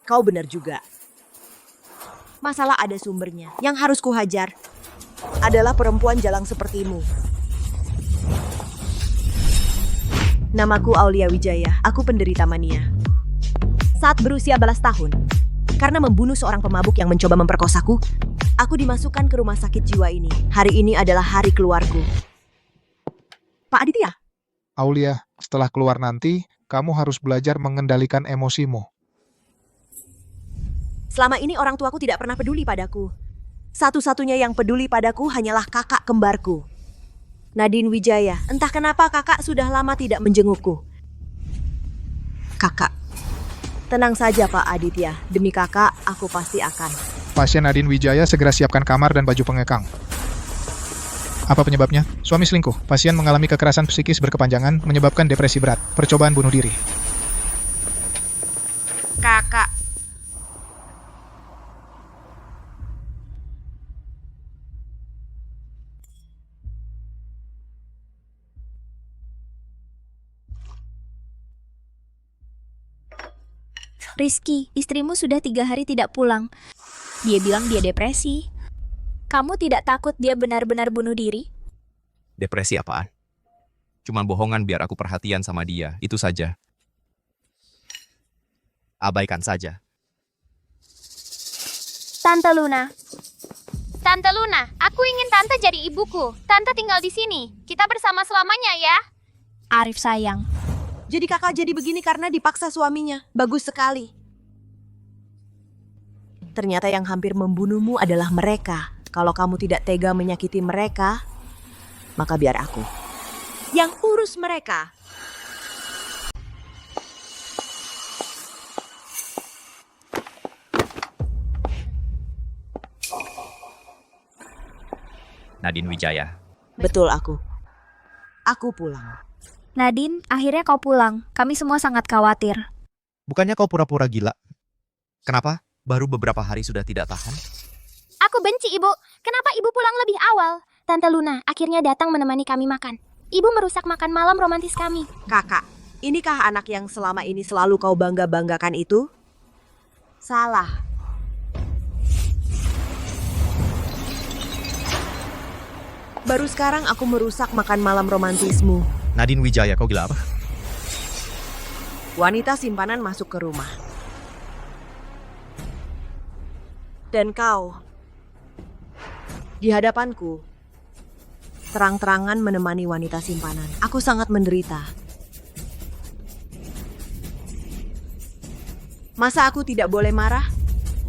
Kau benar juga. Masalah ada sumbernya. Yang harus kuhajar adalah perempuan jalang sepertimu. Namaku Aulia Wijaya. Aku penderita mania. Saat berusia belas tahun, karena membunuh seorang pemabuk yang mencoba memperkosaku, aku dimasukkan ke rumah sakit jiwa ini. Hari ini adalah hari keluarku. Pak Aditya? Aulia, setelah keluar nanti, kamu harus belajar mengendalikan emosimu. Selama ini orang tuaku tidak pernah peduli padaku. Satu-satunya yang peduli padaku hanyalah kakak kembarku, Nadine Wijaya. Entah kenapa kakak sudah lama tidak menjengukku. Kakak, tenang saja Pak Aditya. Demi kakak, aku pasti akan. Pasien Nadine Wijaya segera siapkan kamar dan baju pengekang. Apa penyebabnya? Suami selingkuh. Pasien mengalami kekerasan psikis berkepanjangan, menyebabkan depresi berat, percobaan bunuh diri. Kakak. Rizky, istrimu sudah 3 hari tidak pulang. Dia bilang dia depresi. Kamu tidak takut dia benar-benar bunuh diri? Depresi apaan? Cuman bohongan biar aku perhatian sama dia, itu saja. Abaikan saja. Tante Luna. Tante Luna, aku ingin Tante jadi ibuku. Tante tinggal di sini. Kita bersama selamanya ya. Arif sayang. Jadi kakak jadi begini karena dipaksa suaminya. Bagus sekali. Ternyata yang hampir membunuhmu adalah mereka. Kalau kamu tidak tega menyakiti mereka, maka biar aku yang urus mereka. Nadine Wijaya. Betul aku. Aku pulang. Nadine, akhirnya kau pulang. Kami semua sangat khawatir. Bukannya kau pura-pura gila? Kenapa? Baru beberapa hari sudah tidak tahan? Aku benci ibu. Kenapa ibu pulang lebih awal? Tante Luna akhirnya datang menemani kami makan. Ibu merusak makan malam romantis kami. Kakak, inikah anak yang selama ini selalu kau bangga-banggakan itu? Salah. Baru sekarang aku merusak makan malam romantismu. Nadine Wijaya, kau gila apa? Wanita simpanan masuk ke rumah. Dan kau, di hadapanku, terang-terangan menemani wanita simpanan. Aku sangat menderita. Masa aku tidak boleh marah?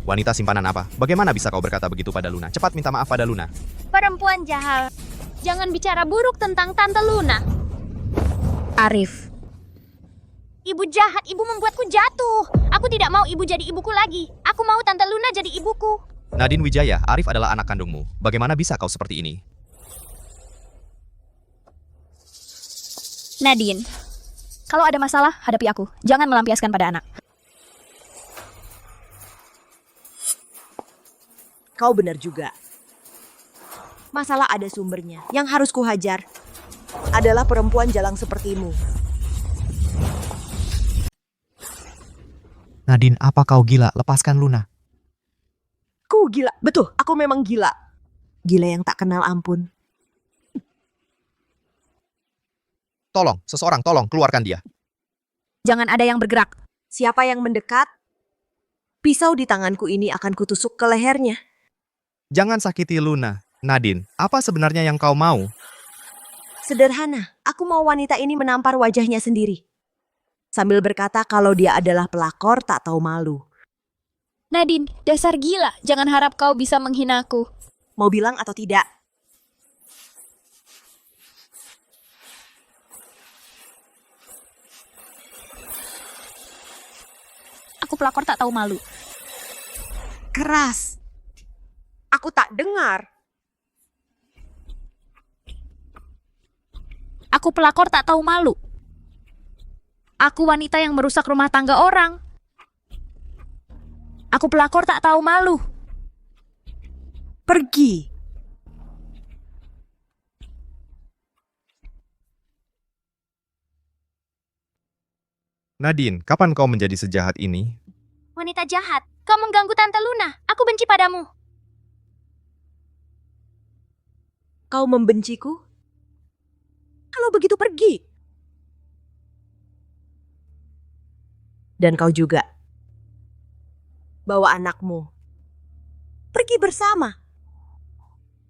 Wanita simpanan apa? Bagaimana bisa kau berkata begitu pada Luna? Cepat minta maaf pada Luna. Perempuan jahat. Jangan bicara buruk tentang Tante Luna. Arif. Ibu jahat, ibu membuatku jatuh. Aku tidak mau ibu jadi ibuku lagi. Aku mau Tante Luna jadi ibuku. Nadine Wijaya, Arif adalah anak kandungmu. Bagaimana bisa kau seperti ini? Nadine, kalau ada masalah, hadapi aku. Jangan melampiaskan pada anak. Kau benar juga. Masalah ada sumbernya. Yang harus kuhajar adalah perempuan jalang sepertimu. Nadine, apa kau gila? Lepaskan Luna. Ku gila. Betul, aku memang gila. Gila yang tak kenal ampun. Tolong, seseorang tolong, keluarkan dia. Jangan ada yang bergerak. Siapa yang mendekat? Pisau di tanganku ini akan kutusuk ke lehernya. Jangan sakiti Luna. Nadine, apa sebenarnya yang kau mau? Sederhana, aku mau wanita ini menampar wajahnya sendiri. Sambil berkata kalau dia adalah pelakor tak tahu malu. Nadine, dasar gila. Jangan harap kau bisa menghinaku. Mau bilang atau tidak? Aku pelakor tak tahu malu. Keras. Aku tak dengar. Aku pelakor tak tahu malu. Aku wanita yang merusak rumah tangga orang. Aku pelakor tak tahu malu. Pergi. Nadine, kapan kau menjadi sejahat ini? Wanita wanita jahat. Kau mengganggu Tante Luna. Aku benci padamu. Kau membenciku? Kalau begitu pergi. Dan kau juga. Bawa anakmu. Pergi bersama.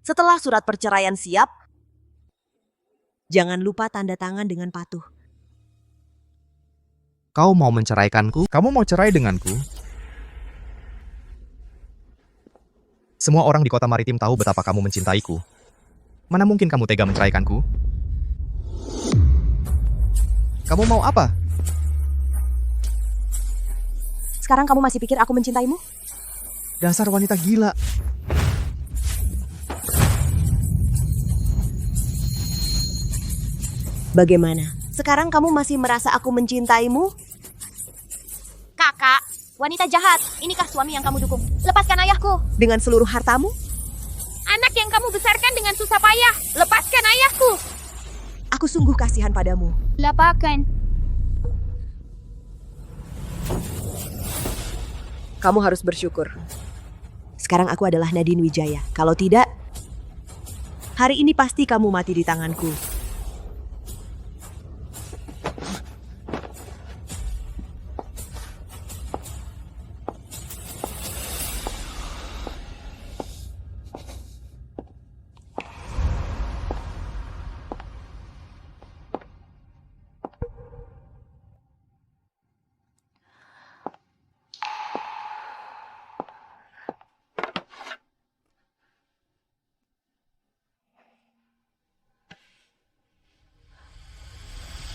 Setelah surat perceraian siap, jangan lupa tanda tangan dengan patuh. Kau mau menceraikanku? Kamu mau cerai denganku? Semua orang di kota maritim tahu betapa kamu mencintaiku. Mana mungkin kamu tega menceraikanku? Kamu mau apa? Sekarang kamu masih pikir aku mencintaimu? Dasar wanita gila. Bagaimana? Sekarang kamu masih merasa aku mencintaimu? Kakak, wanita jahat. Inikah suami yang kamu dukung? Lepaskan ayahku. Dengan seluruh hartamu? Anak yang kamu besarkan dengan susah payah. Lepaskan ayahku. Aku sungguh kasihan padamu. Lepaskan. Kamu harus bersyukur. Sekarang aku adalah Nadine Wijaya. Kalau tidak, hari ini pasti kamu mati di tanganku.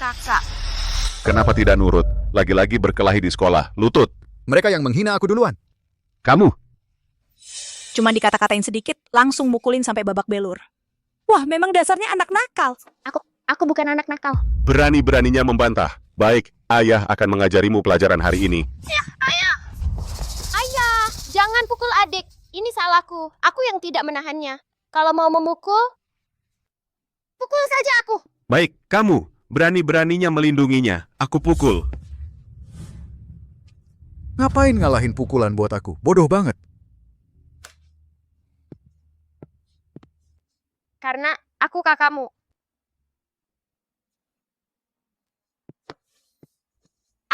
Kakak. Kenapa tidak nurut? Lagi-lagi berkelahi di sekolah. Lutut. Mereka yang menghina aku duluan. Kamu. Cuma dikata-katain sedikit, langsung mukulin sampai babak belur. Wah, memang dasarnya anak nakal. Aku bukan anak nakal. Berani-beraninya membantah. Baik, ayah akan mengajarimu pelajaran hari ini. Ayah, jangan pukul adik. Ini salahku. Aku yang tidak menahannya. Kalau mau memukul, pukul saja aku. Baik, kamu. Berani-beraninya melindunginya. Aku pukul. Ngapain ngalahin pukulan buat aku? Bodoh banget. Karena aku kakakmu.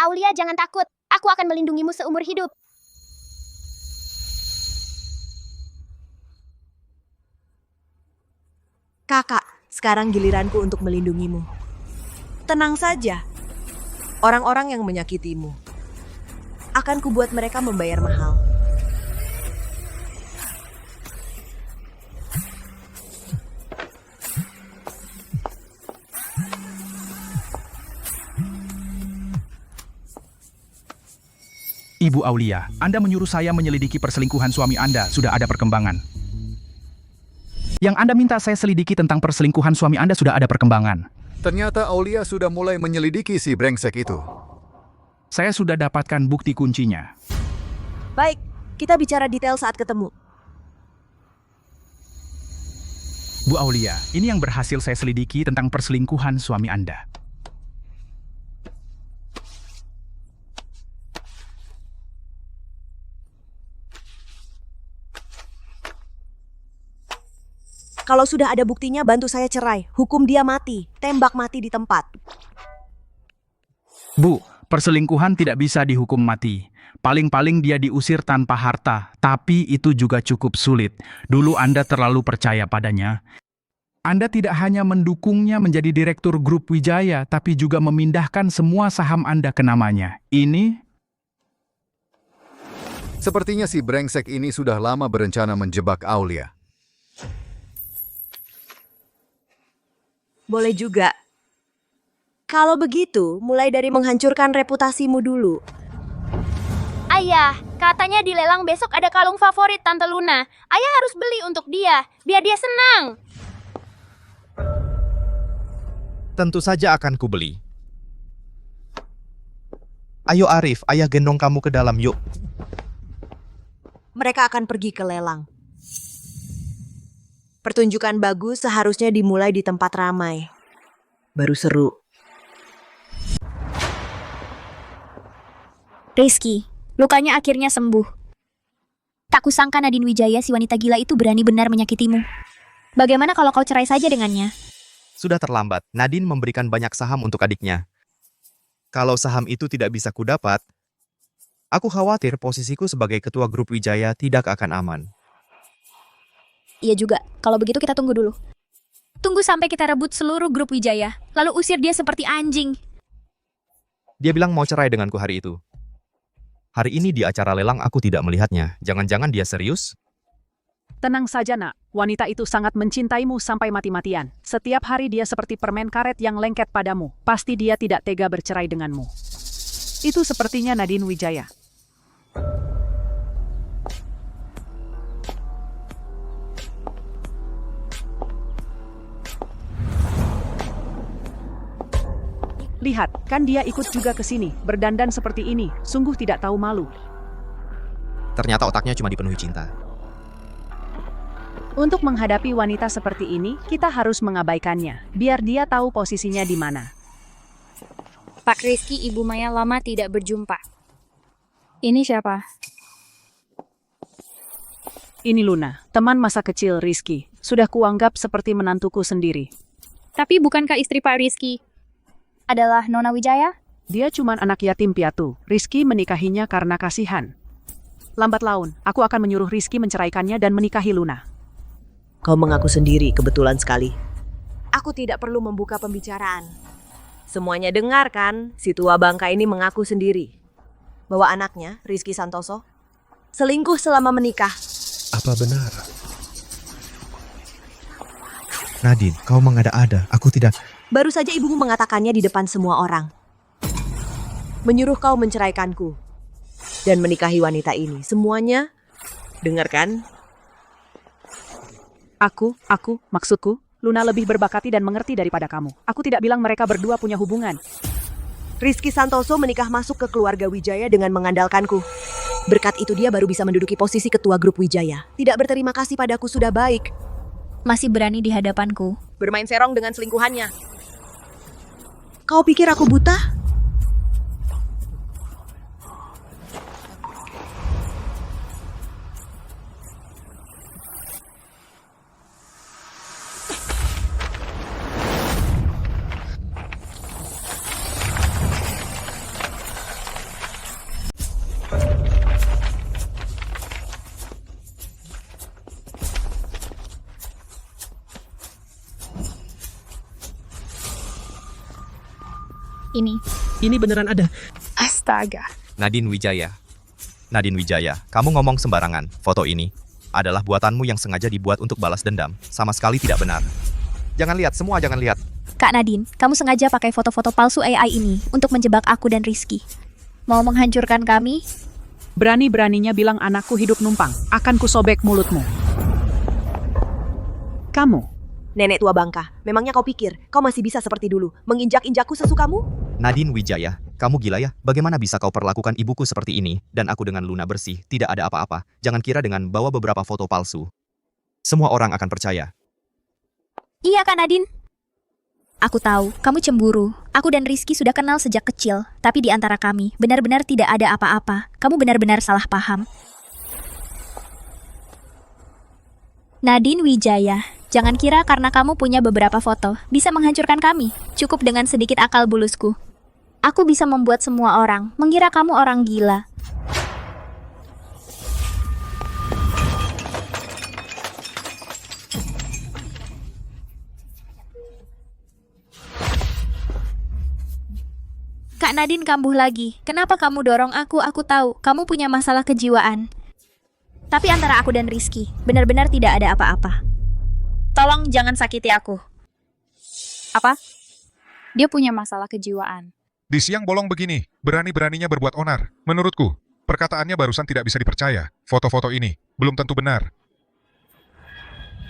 Aulia, jangan takut. Aku akan melindungimu seumur hidup. Kakak, sekarang giliranku untuk melindungimu. Tenang saja. Orang-orang yang menyakitimu akan kubuat mereka membayar mahal. Ibu Aulia, Anda menyuruh saya menyelidiki perselingkuhan suami Anda. Sudah ada perkembangan. Yang Anda minta saya selidiki tentang perselingkuhan suami Anda sudah ada perkembangan. Ternyata Aulia sudah mulai menyelidiki si brengsek itu. Saya sudah dapatkan bukti kuncinya. Baik, kita bicara detail saat ketemu. Bu Aulia, ini yang berhasil saya selidiki tentang perselingkuhan suami Anda. Kalau sudah ada buktinya, bantu saya cerai. Hukum dia mati. Tembak mati di tempat. Bu, perselingkuhan tidak bisa dihukum mati. Paling-paling dia diusir tanpa harta, tapi itu juga cukup sulit. Dulu Anda terlalu percaya padanya. Anda tidak hanya mendukungnya menjadi direktur grup Wijaya, tapi juga memindahkan semua saham Anda ke namanya. Ini Sepertinya si brengsek ini sudah lama berencana menjebak Aulia. Boleh juga. Kalau begitu, mulai dari menghancurkan reputasimu dulu. Ayah, katanya di lelang besok ada kalung favorit Tante Luna. Ayah harus beli untuk dia, biar dia senang. Tentu saja akan kubeli. Ayo Arif, ayah gendong kamu ke dalam yuk. Mereka akan pergi ke lelang. Pertunjukan bagus seharusnya dimulai di tempat ramai. Baru seru. Rizky, Lukanya akhirnya sembuh. Tak kusangka Nadine Wijaya si wanita gila itu berani benar menyakitimu. Bagaimana kalau kau cerai saja dengannya? Sudah terlambat, Nadine memberikan banyak saham untuk adiknya. Kalau saham itu tidak bisa kudapat, aku khawatir posisiku sebagai ketua grup Wijaya tidak akan aman. Iya juga, kalau begitu kita tunggu dulu. Tunggu sampai kita rebut seluruh grup Wijaya, lalu usir dia seperti anjing. Dia bilang mau cerai denganku hari itu. Hari ini di acara lelang aku tidak melihatnya. Jangan-jangan dia serius? Tenang saja nak, wanita itu sangat mencintaimu sampai mati-matian. Setiap hari dia seperti permen karet yang lengket padamu. Pasti dia tidak tega bercerai denganmu. Itu sepertinya Nadine Wijaya. Lihat, kan dia ikut juga ke sini, berdandan seperti ini, sungguh tidak tahu malu. Ternyata otaknya cuma dipenuhi cinta. Untuk menghadapi wanita seperti ini, kita harus mengabaikannya, biar dia tahu posisinya di mana. Pak Rizky, Ibu Maya lama tidak berjumpa. Ini siapa? Ini Luna, teman masa kecil Rizky. Sudah kuanggap seperti menantuku sendiri. Tapi bukankah istri Pak Rizky adalah Nona Wijaya? Dia cuma anak yatim piatu. Rizky menikahinya karena kasihan. Lambat laun, aku akan menyuruh Rizky menceraikannya dan menikahi Luna. Kau mengaku sendiri, kebetulan sekali. Aku tidak perlu membuka pembicaraan. Semuanya dengar kan, si tua bangka ini mengaku sendiri bahwa anaknya, Rizky Santoso, selingkuh selama menikah. Apa benar? Nadine, kau mengada-ada. Aku tidak... Baru saja ibumu mengatakannya di depan semua orang. Menyuruh kau menceraikanku dan menikahi wanita ini. Semuanya, dengar kan? Maksudku, Luna lebih berbakati dan mengerti daripada kamu. Aku tidak bilang mereka berdua punya hubungan. Rizky Santoso menikah masuk ke keluarga Wijaya dengan mengandalkanku. Berkat itu dia baru bisa menduduki posisi ketua grup Wijaya. Tidak berterima kasih padaku sudah baik. Masih berani di hadapanku. Bermain serong dengan selingkuhannya. Kau pikir aku buta? Ini beneran ada. Astaga. Nadine Wijaya. Nadine Wijaya, kamu ngomong sembarangan. Foto ini adalah buatanmu yang sengaja dibuat untuk balas dendam. Sama sekali tidak benar. Jangan lihat, semua jangan lihat. Kak Nadine, kamu sengaja pakai foto-foto palsu AI ini untuk menjebak aku dan Rizky. Mau menghancurkan kami? Berani-beraninya bilang anakku hidup numpang. Akan kusobek mulutmu. Kamu. Nenek tua bangka, memangnya kau pikir kau masih bisa seperti dulu, menginjak-injakku sesukamu? Nadine Wijaya, kamu gila ya? Bagaimana bisa kau perlakukan ibuku seperti ini, dan aku dengan Luna bersih, tidak ada apa-apa. Jangan kira dengan bawa beberapa foto palsu. Semua orang akan percaya. Iya Kak Nadine. Aku tahu, kamu cemburu. Aku dan Rizky sudah kenal sejak kecil, tapi di antara kami benar-benar tidak ada apa-apa. Kamu benar-benar salah paham. Nadine Wijaya, jangan kira karena kamu punya beberapa foto bisa menghancurkan kami. Cukup dengan sedikit akal bulusku. Aku bisa membuat semua orang mengira kamu orang gila. Kak Nadine kambuh lagi. Kenapa kamu dorong aku? Aku tahu, kamu punya masalah kejiwaan. Tapi antara aku dan Rizky, benar-benar tidak ada apa-apa. Tolong jangan sakiti aku. Apa? Dia punya masalah kejiwaan. Di siang bolong begini, berani-beraninya berbuat onar. Menurutku, perkataannya barusan tidak bisa dipercaya. Foto-foto ini belum tentu benar.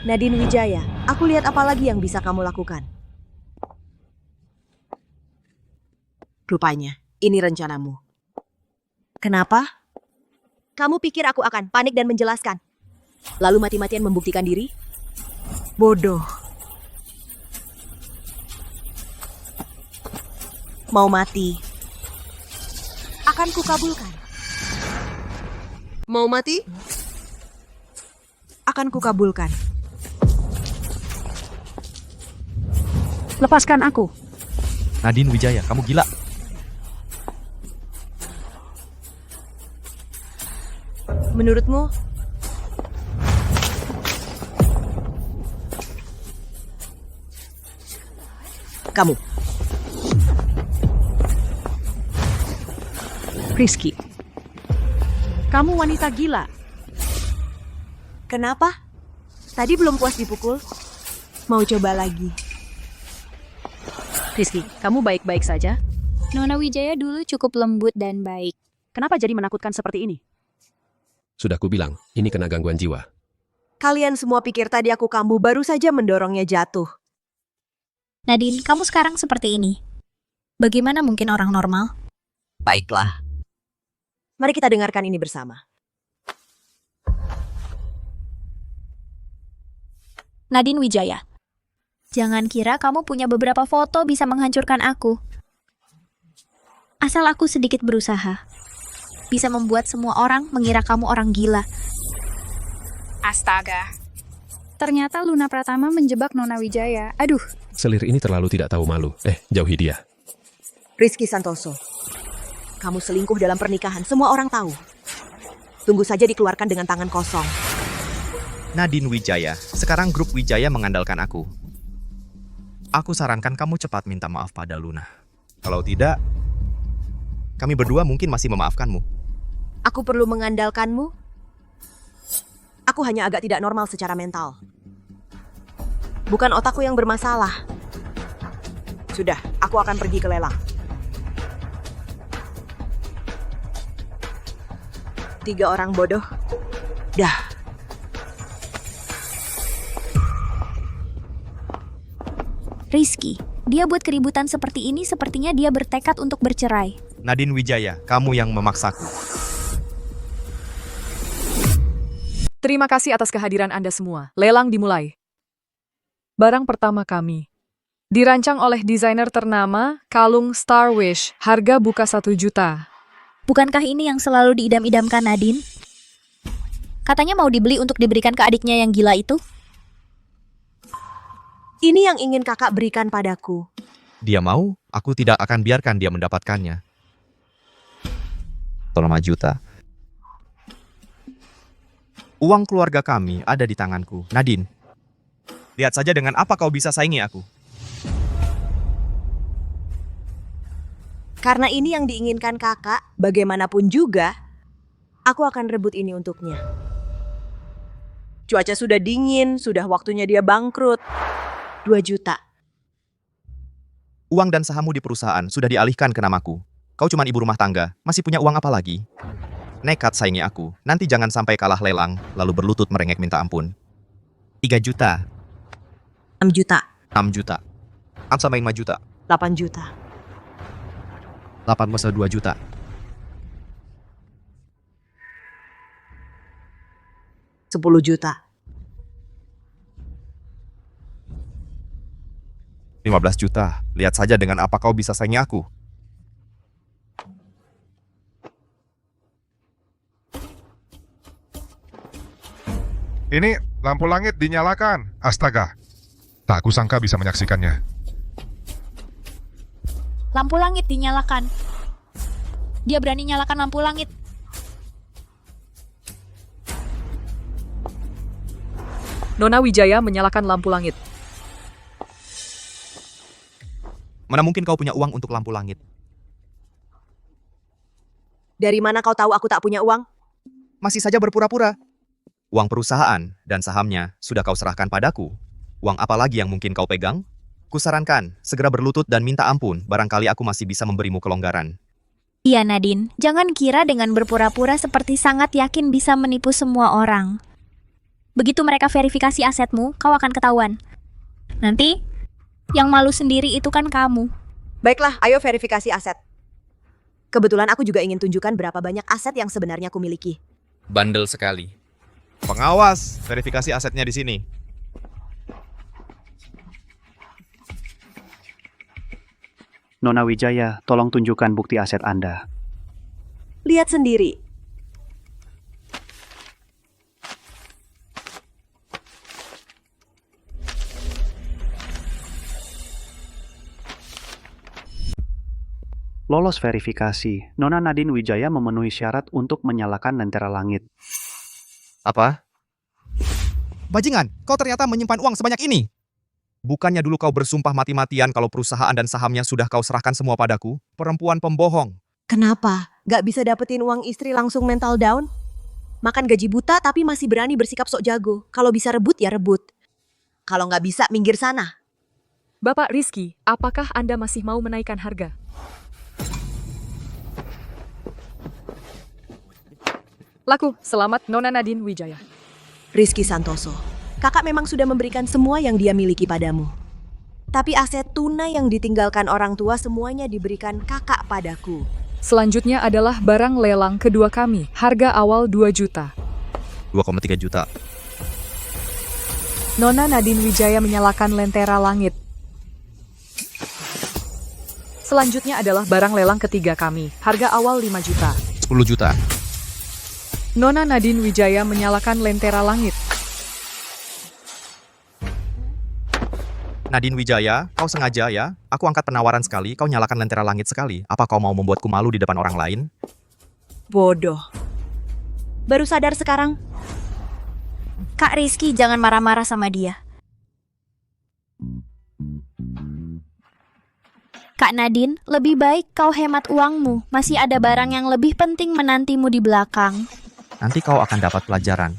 Nadine Wijaya, aku lihat apa lagi yang bisa kamu lakukan. Rupanya, ini rencanamu. Kenapa? Kamu pikir aku akan panik dan menjelaskan, lalu mati-matian membuktikan diri? Bodoh. Mau mati? Akan kukabulkan. Mau mati? Akan kukabulkan. Lepaskan aku. Nadine Wijaya, kamu gila. Menurutmu? Kamu. Rizky. Kamu wanita gila. Kenapa? Tadi belum puas dipukul. Mau coba lagi. Rizky, kamu baik-baik saja? Nona Wijaya dulu cukup lembut dan baik. Kenapa jadi menakutkan seperti ini? Sudah kubilang, ini kena gangguan jiwa. Kalian semua pikir tadi aku kambuh baru saja mendorongnya jatuh. Nadine, kamu sekarang seperti ini. Bagaimana mungkin orang normal? Baiklah. Mari kita dengarkan ini bersama. Nadine Wijaya. Jangan kira kamu punya beberapa foto bisa menghancurkan aku. Asal aku sedikit berusaha. Bisa membuat semua orang mengira kamu orang gila. Astaga. Ternyata Luna Pratama menjebak Nona Wijaya. Aduh. Selir ini terlalu tidak tahu malu. Jauhi dia. Rizky Santoso. Kamu selingkuh dalam pernikahan, semua orang tahu. Tunggu saja dikeluarkan dengan tangan kosong. Nadine Wijaya, sekarang grup Wijaya mengandalkan aku. Aku sarankan kamu cepat minta maaf pada Luna. Kalau tidak, kami berdua mungkin masih memaafkanmu. Aku perlu mengandalkanmu? Aku hanya agak tidak normal secara mental. Bukan otakku yang bermasalah. Sudah, aku akan pergi ke lelang. 3 orang bodoh. Dah. Rizky, dia buat keributan seperti ini sepertinya dia bertekad untuk bercerai. Nadine Wijaya, kamu yang memaksaku. Terima kasih atas kehadiran Anda semua. Lelang dimulai. Barang pertama kami. Dirancang oleh desainer ternama, kalung Star Wish. Harga buka 1 juta. Bukankah ini yang selalu diidam-idamkan Nadine? Katanya mau dibeli untuk diberikan ke adiknya yang gila itu. Ini yang ingin kakak berikan padaku. Dia mau, aku tidak akan biarkan dia mendapatkannya. 5 juta. Uang keluarga kami ada di tanganku. Nadine, lihat saja dengan apa kau bisa saingi aku. Karena ini yang diinginkan kakak, bagaimanapun juga, aku akan rebut ini untuknya. Cuaca sudah dingin, sudah waktunya dia bangkrut. 2 juta. Uang dan sahammu di perusahaan sudah dialihkan ke namaku. Kau cuma ibu rumah tangga, masih punya uang apa lagi? Nekat saingi aku, nanti jangan sampai kalah lelang, lalu berlutut merengek minta ampun. 3 juta. 6 juta. 6 juta. Sampai 5 juta. 8 juta. 8 masa 2 juta. 10 juta. 15 juta. Lihat saja dengan apa kau bisa saingi aku. Ini lampu langit dinyalakan. Astaga. Tak kusangka bisa menyaksikannya. Lampu langit dinyalakan. Dia berani nyalakan lampu langit. Nona Wijaya menyalakan lampu langit. Mana mungkin kau punya uang untuk lampu langit? Dari mana kau tahu aku tak punya uang? Masih saja berpura-pura. Uang perusahaan dan sahamnya sudah kau serahkan padaku. Uang apa lagi yang mungkin kau pegang? Kusarankan, segera berlutut dan minta ampun, barangkali aku masih bisa memberimu kelonggaran. Iya Nadine, jangan kira dengan berpura-pura seperti sangat yakin bisa menipu semua orang. Begitu mereka verifikasi asetmu, kau akan ketahuan. Nanti, yang malu sendiri itu kan kamu. Baiklah, ayo verifikasi aset. Kebetulan aku juga ingin tunjukkan berapa banyak aset yang sebenarnya aku miliki. Bandel sekali. Pengawas, verifikasi asetnya di sini. Nona Wijaya, tolong tunjukkan bukti aset Anda. Lihat sendiri. lolos verifikasi. Nona Nadine Wijaya memenuhi syarat untuk menyalakan lentera langit. Apa? Bajingan, kau ternyata menyimpan uang sebanyak ini. Bukannya dulu kau bersumpah mati-matian kalau perusahaan dan sahamnya sudah kau serahkan semua padaku? Perempuan pembohong. Kenapa? Gak bisa dapetin uang istri langsung mental down? Makan gaji buta tapi masih berani bersikap sok jago. Kalau bisa rebut ya rebut. Kalau nggak bisa minggir sana. Bapak Rizky, apakah Anda masih mau menaikkan harga? Laku, selamat Nona Nadine Wijaya. Rizky Santoso, kakak memang sudah memberikan semua yang dia miliki padamu. Tapi aset tunai yang ditinggalkan orang tua semuanya diberikan kakak padaku. Selanjutnya adalah barang lelang kedua kami, harga awal 2 juta. 2,3 juta. Nona Nadine Wijaya menyalakan lentera langit. Selanjutnya adalah barang lelang ketiga kami, harga awal 5 juta. 10 juta. Nona Nadine Wijaya menyalakan lentera langit. Nadine Wijaya, kau sengaja ya? Aku angkat penawaran sekali, kau nyalakan lentera langit sekali. Apa kau mau membuatku malu di depan orang lain? Bodoh. Baru sadar sekarang? Kak Rizky, jangan marah-marah sama dia. Kak Nadine, lebih baik kau hemat uangmu. Masih ada barang yang lebih penting menantimu di belakang. Nanti kau akan dapat pelajaran.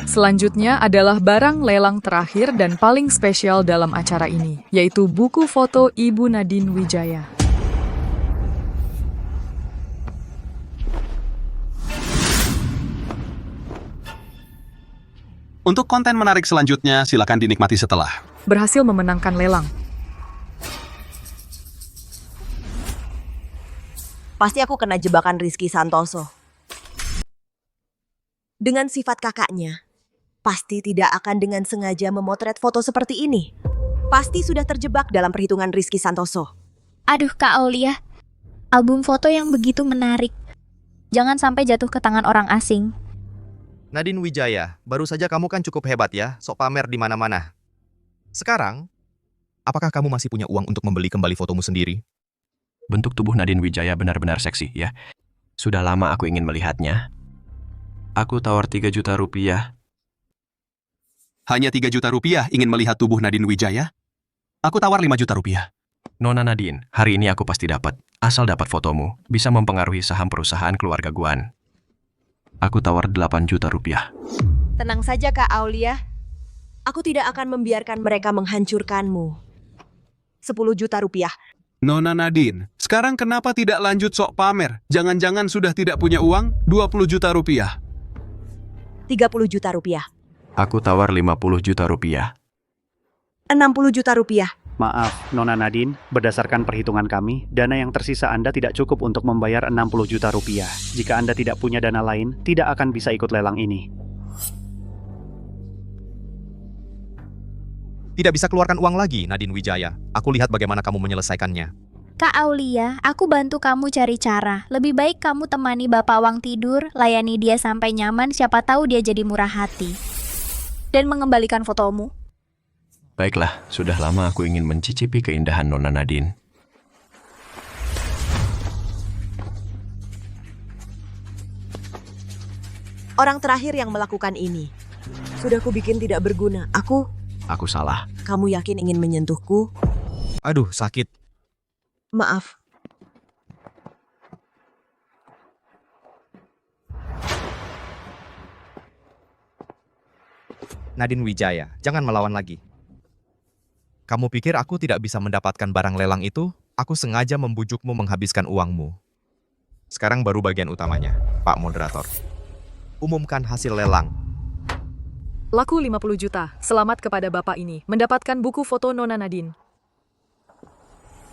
Selanjutnya adalah barang lelang terakhir dan paling spesial dalam acara ini, yaitu buku foto Ibu Nadine Wijaya. Untuk konten menarik selanjutnya, silakan dinikmati setelah. Berhasil memenangkan lelang. Pasti aku kena jebakan Rizky Santoso. Dengan sifat kakaknya, pasti tidak akan dengan sengaja memotret foto seperti ini. Pasti sudah terjebak dalam perhitungan Rizky Santoso. Aduh Kak Aulia, album foto yang begitu menarik. Jangan sampai jatuh ke tangan orang asing. Nadine Wijaya, baru saja kamu kan cukup hebat ya, sok pamer di mana-mana. Sekarang, apakah kamu masih punya uang untuk membeli kembali fotomu sendiri? Bentuk tubuh Nadine Wijaya benar-benar seksi, ya. Sudah lama aku ingin melihatnya. Aku tawar 3 juta rupiah. Hanya 3 juta rupiah ingin melihat tubuh Nadine Wijaya? Aku tawar 5 juta rupiah. Nona Nadine, hari ini aku pasti dapat. Asal dapat fotomu, bisa mempengaruhi saham perusahaan keluarga Guan. Aku tawar 8 juta rupiah. Tenang saja Kak Aulia. Aku tidak akan membiarkan mereka menghancurkanmu. 10 juta rupiah. Nona Nadine, sekarang kenapa tidak lanjut sok pamer? Jangan-jangan sudah tidak punya uang? 20 juta rupiah. 30 juta rupiah. Aku tawar 50 juta rupiah. 60 juta rupiah. Maaf, Nona Nadine, berdasarkan perhitungan kami, dana yang tersisa Anda tidak cukup untuk membayar 60 juta rupiah. Jika Anda tidak punya dana lain, tidak akan bisa ikut lelang ini. Tidak bisa keluarkan uang lagi, Nadine Wijaya. Aku lihat bagaimana kamu menyelesaikannya. Kak Aulia, aku bantu kamu cari cara. Lebih baik kamu temani Bapak Wang tidur, layani dia sampai nyaman, siapa tahu dia jadi murah hati. Dan mengembalikan fotomu. Baiklah, sudah lama aku ingin mencicipi keindahan Nona Nadine. Orang terakhir yang melakukan ini. Sudah kubikin tidak berguna. Aku salah. Kamu yakin ingin menyentuhku? Aduh, sakit. Maaf. Nadine Wijaya, jangan melawan lagi. Kamu pikir aku tidak bisa mendapatkan barang lelang itu? Aku sengaja membujukmu menghabiskan uangmu. Sekarang baru bagian utamanya, Pak Moderator. Umumkan hasil lelang. Laku 50 juta. Selamat kepada Bapak ini, mendapatkan buku foto Nona Nadine.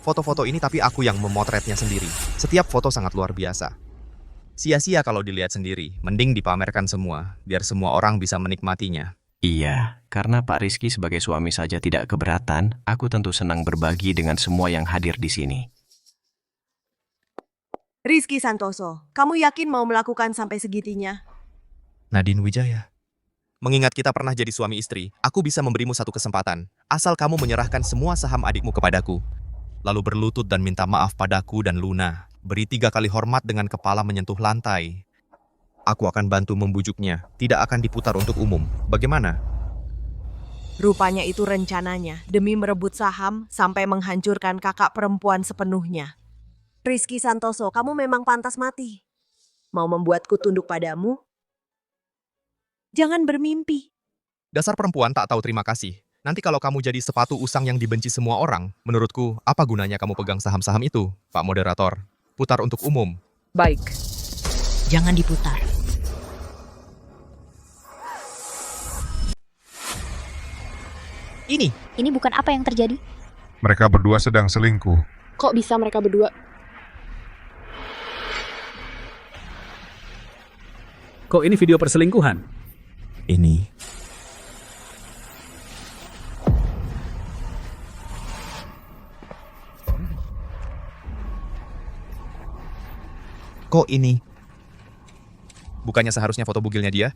Foto-foto ini tapi aku yang memotretnya sendiri. Setiap foto sangat luar biasa. Sia-sia kalau dilihat sendiri, mending dipamerkan semua, biar semua orang bisa menikmatinya. Iya, karena Pak Rizky sebagai suami saja tidak keberatan, aku tentu senang berbagi dengan semua yang hadir di sini. Rizky Santoso, kamu yakin mau melakukan sampai segitinya? Nadine Wijaya. Mengingat kita pernah jadi suami istri, aku bisa memberimu satu kesempatan. Asal kamu menyerahkan semua saham adikmu kepadaku. lalu berlutut dan minta maaf padaku dan Luna. Beri 3 kali hormat dengan kepala menyentuh lantai. Aku akan bantu membujuknya, tidak akan diputar untuk umum. Bagaimana? Rupanya itu rencananya, demi merebut saham sampai menghancurkan kakak perempuan sepenuhnya. Rizky Santoso, kamu memang pantas mati. Mau membuatku tunduk padamu? Jangan bermimpi. Dasar perempuan tak tahu terima kasih. Nanti kalau kamu jadi sepatu usang yang dibenci semua orang, menurutku, apa gunanya kamu pegang saham-saham itu, Pak Moderator? Putar untuk umum. Baik. Jangan diputar. Ini bukan apa yang terjadi. Mereka berdua sedang selingkuh. Kok bisa mereka berdua? Kok ini video perselingkuhan? Ini. Kok ini? Bukannya seharusnya foto bugilnya dia?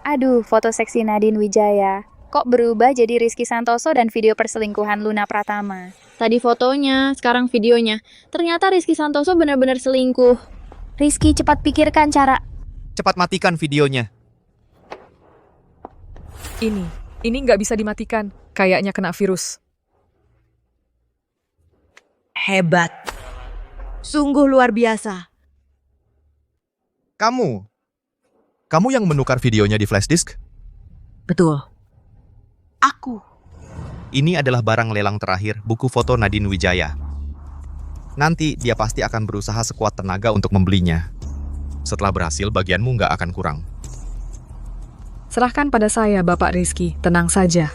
Aduh, foto seksi Nadine Wijaya. Kok berubah jadi Rizky Santoso dan video perselingkuhan Luna Pratama? Tadi fotonya, sekarang videonya. Ternyata Rizky Santoso benar-benar selingkuh. Rizky, cepat pikirkan cara. Cepat matikan videonya. Ini nggak bisa dimatikan. Kayaknya kena virus. Hebat. Sungguh luar biasa. Kamu yang menukar videonya di flash disk? Betul. Aku. Ini adalah barang lelang terakhir, buku foto Nadine Wijaya. Nanti dia pasti akan berusaha sekuat tenaga untuk membelinya. Setelah berhasil, bagianmu nggak akan kurang. Serahkan pada saya, Bapak Rizky. Tenang saja.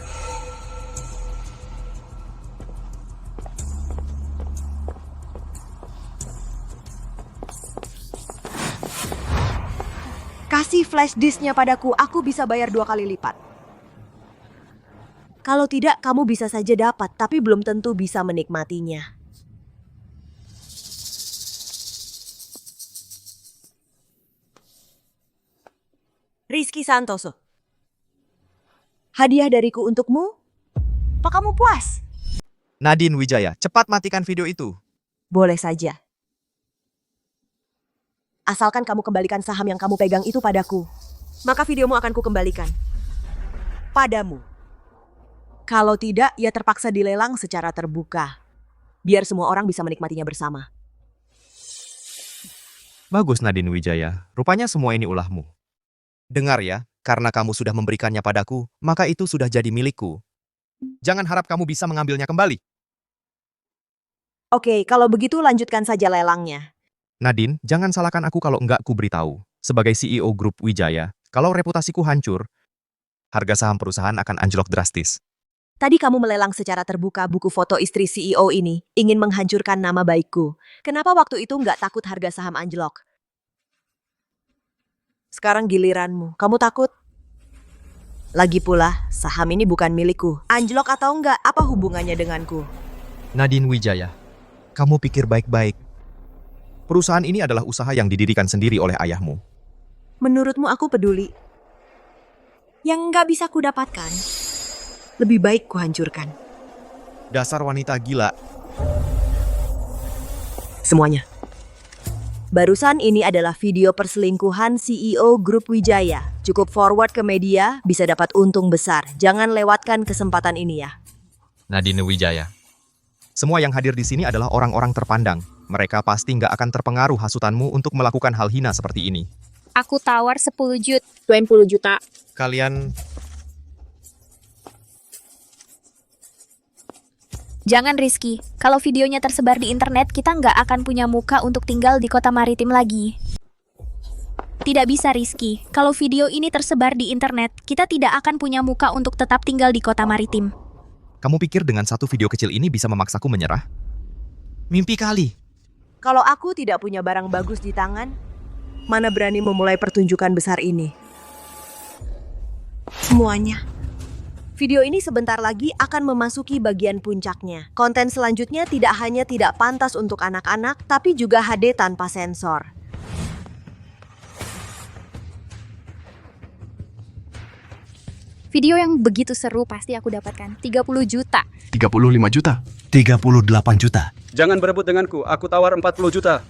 Kasih flash disknya padaku, aku bisa bayar 2 kali lipat. Kalau tidak, kamu bisa saja dapat, tapi belum tentu bisa menikmatinya. Rizky Santoso. Hadiah dariku untukmu? Apa kamu puas? Nadine Wijaya, cepat matikan video itu. Boleh saja. Asalkan kamu kembalikan saham yang kamu pegang itu padaku, maka videomu akan kukembalikan. Padamu. Kalau tidak, ia terpaksa dilelang secara terbuka. Biar semua orang bisa menikmatinya bersama. Bagus Nadine Wijaya, rupanya semua ini ulahmu. Dengar ya, karena kamu sudah memberikannya padaku, maka itu sudah jadi milikku. Jangan harap kamu bisa mengambilnya kembali. Oke, kalau begitu lanjutkan saja lelangnya. Nadine, jangan salahkan aku kalau enggak ku beritahu. Sebagai CEO grup Wijaya, kalau reputasiku hancur, harga saham perusahaan akan anjlok drastis. Tadi kamu melelang secara terbuka buku foto istri CEO ini, ingin menghancurkan nama baikku. Kenapa waktu itu nggak takut harga saham anjlok? Sekarang giliranmu, kamu takut? Lagi pula, saham ini bukan milikku. Anjlok atau enggak, apa hubungannya denganku? Nadine Wijaya, kamu pikir baik-baik. Perusahaan ini adalah usaha yang didirikan sendiri oleh ayahmu. Menurutmu aku peduli? Yang nggak bisa kudapatkan, lebih baik kuhancurkan. Dasar wanita gila. Semuanya. Barusan ini adalah video perselingkuhan CEO Grup Wijaya. Cukup forward ke media, bisa dapat untung besar. Jangan lewatkan kesempatan ini ya. Nadine Wijaya. Semua yang hadir di sini adalah orang-orang terpandang. Mereka pasti nggak akan terpengaruh hasutanmu untuk melakukan hal hina seperti ini. Aku tawar 10 juta. 20 juta. Kalian... Jangan Rizky, kalau videonya tersebar di internet, kita nggak akan punya muka untuk tinggal di kota maritim lagi. Tidak bisa Rizky, kalau video ini tersebar di internet, kita tidak akan punya muka untuk tetap tinggal di kota maritim. Kamu pikir dengan satu video kecil ini bisa memaksaku menyerah? Mimpi kali. Kalau aku tidak punya barang bagus di tangan, mana berani memulai pertunjukan besar ini? Semuanya. Video ini sebentar lagi akan memasuki bagian puncaknya. Konten selanjutnya tidak hanya tidak pantas untuk anak-anak, tapi juga HD tanpa sensor. Video yang begitu seru pasti aku dapatkan 30 juta. 35 juta. 38 juta. Jangan berebut denganku, aku tawar 40 juta.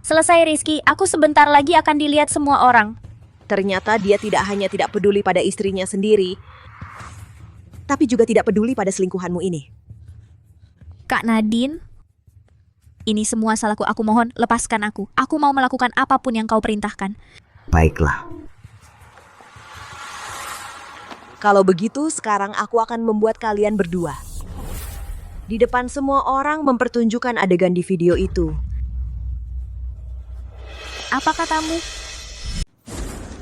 Selesai Rizky, aku sebentar lagi akan dilihat semua orang. Ternyata dia tidak hanya tidak peduli pada istrinya sendiri, tapi juga tidak peduli pada selingkuhanmu ini. Kak Nadine, ini semua salahku, aku mohon lepaskan aku. Aku mau melakukan apapun yang kau perintahkan. Baiklah. Kalau begitu, sekarang aku akan membuat kalian berdua. Di depan semua orang mempertunjukkan adegan di video itu. Apa katamu?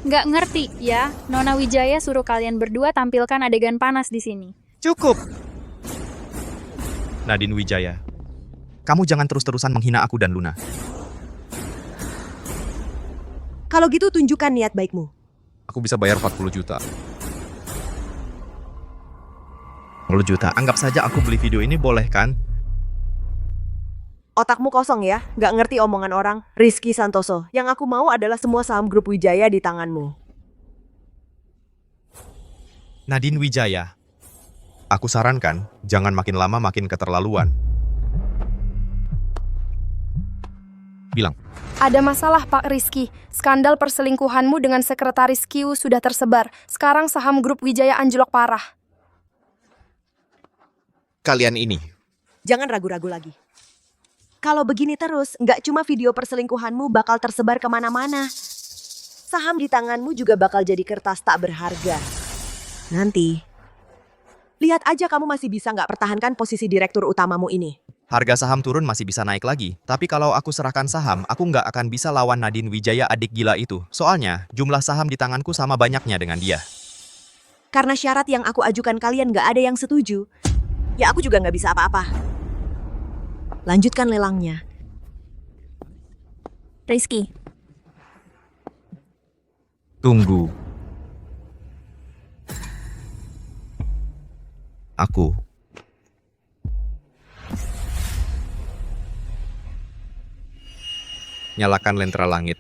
Nggak ngerti ya, Nona Wijaya suruh kalian berdua tampilkan adegan panas di sini. Cukup! Nadine Wijaya, kamu jangan terus-terusan menghina aku dan Luna. Kalau gitu tunjukkan niat baikmu. Aku bisa bayar 40 juta. 40 juta, anggap saja aku beli video ini, boleh kan? Otakmu kosong ya, nggak ngerti omongan orang. Rizky Santoso, yang aku mau adalah semua saham grup Wijaya di tanganmu. Nadine Wijaya, aku sarankan jangan makin lama makin keterlaluan. Bilang. Ada masalah Pak Rizky. Skandal perselingkuhanmu dengan sekretaris Q sudah tersebar. Sekarang saham grup Wijaya anjlok parah. Kalian ini. Jangan ragu-ragu lagi. Kalau begini terus, nggak cuma video perselingkuhanmu bakal tersebar kemana-mana. Saham di tanganmu juga bakal jadi kertas tak berharga. Nanti, lihat aja kamu masih bisa nggak pertahankan posisi direktur utamamu ini. Harga saham turun masih bisa naik lagi. Tapi kalau aku serahkan saham, aku nggak akan bisa lawan Nadine Wijaya adik gila itu. Soalnya, jumlah saham di tanganku sama banyaknya dengan dia. Karena syarat yang aku ajukan kalian nggak ada yang setuju, ya aku juga nggak bisa apa-apa. Lanjutkan lelangnya. Rizky. Tunggu. Aku. Nyalakan lentera langit.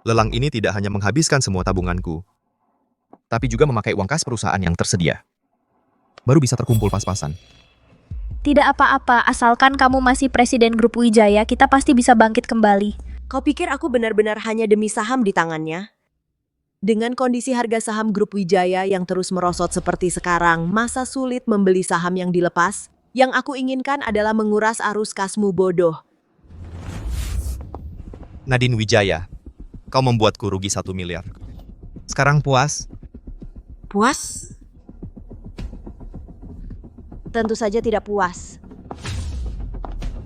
Lelang ini tidak hanya menghabiskan semua tabunganku, tapi juga memakai uang kas perusahaan yang tersedia. Baru bisa terkumpul pas-pasan. Tidak apa-apa, asalkan kamu masih presiden grup Wijaya, kita pasti bisa bangkit kembali. Kau pikir aku benar-benar hanya demi saham di tangannya? Dengan kondisi harga saham grup Wijaya yang terus merosot seperti sekarang, masa sulit membeli saham yang dilepas? Yang aku inginkan adalah menguras arus kasmu bodoh. Nadine Wijaya, kau membuatku rugi 1 miliar. Sekarang puas? Puas? Tentu saja tidak puas.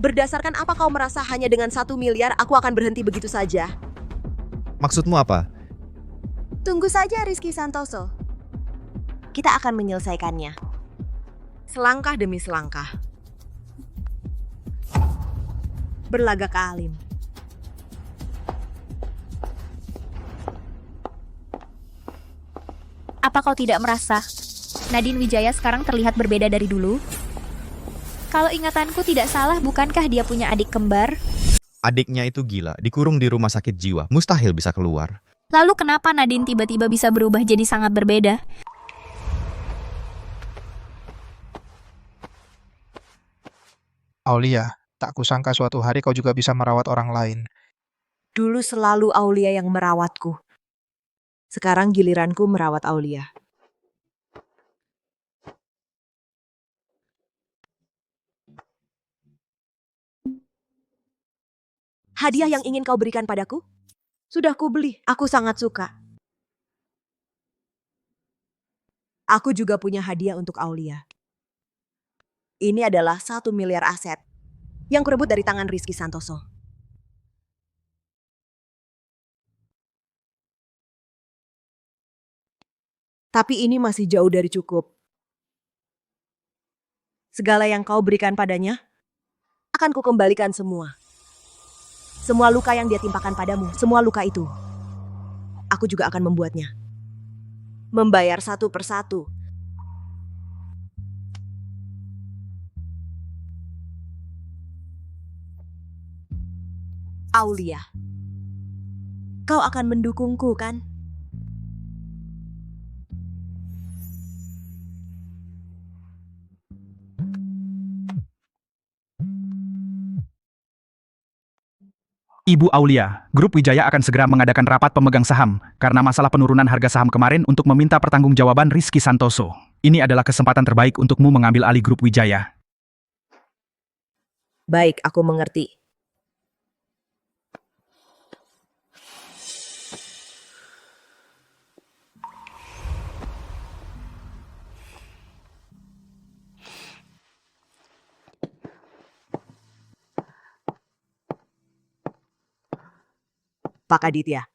Berdasarkan apa kau merasa hanya dengan 1 miliar aku akan berhenti begitu saja? Maksudmu apa? Tunggu saja Rizky Santoso. Kita akan menyelesaikannya. Selangkah demi selangkah. Berlagak alim. Apa kau tidak merasa Nadine Wijaya sekarang terlihat berbeda dari dulu? Kalau ingatanku tidak salah, bukankah dia punya adik kembar? Adiknya itu gila, dikurung di rumah sakit jiwa, mustahil bisa keluar. Lalu kenapa Nadine tiba-tiba bisa berubah jadi sangat berbeda? Aulia, tak kusangka suatu hari kau juga bisa merawat orang lain. Dulu selalu Aulia yang merawatku. Sekarang giliranku merawat Aulia. Hadiah yang ingin kau berikan padaku? Sudah kubeli, aku sangat suka. Aku juga punya hadiah untuk Aulia. Ini adalah 1 miliar aset yang kurebut dari tangan Rizky Santoso. Tapi ini masih jauh dari cukup. Segala yang kau berikan padanya, akan kukembalikan semua. Semua luka yang dia timpakan padamu, semua luka itu, aku juga akan membuatnya. Membayar satu persatu. Aulia, kau akan mendukungku, kan? Ibu Aulia, Grup Wijaya akan segera mengadakan rapat pemegang saham karena masalah penurunan harga saham kemarin untuk meminta pertanggungjawaban Rizky Santoso. Ini adalah kesempatan terbaik untukmu mengambil alih Grup Wijaya. Baik, aku mengerti. Pak Aditya,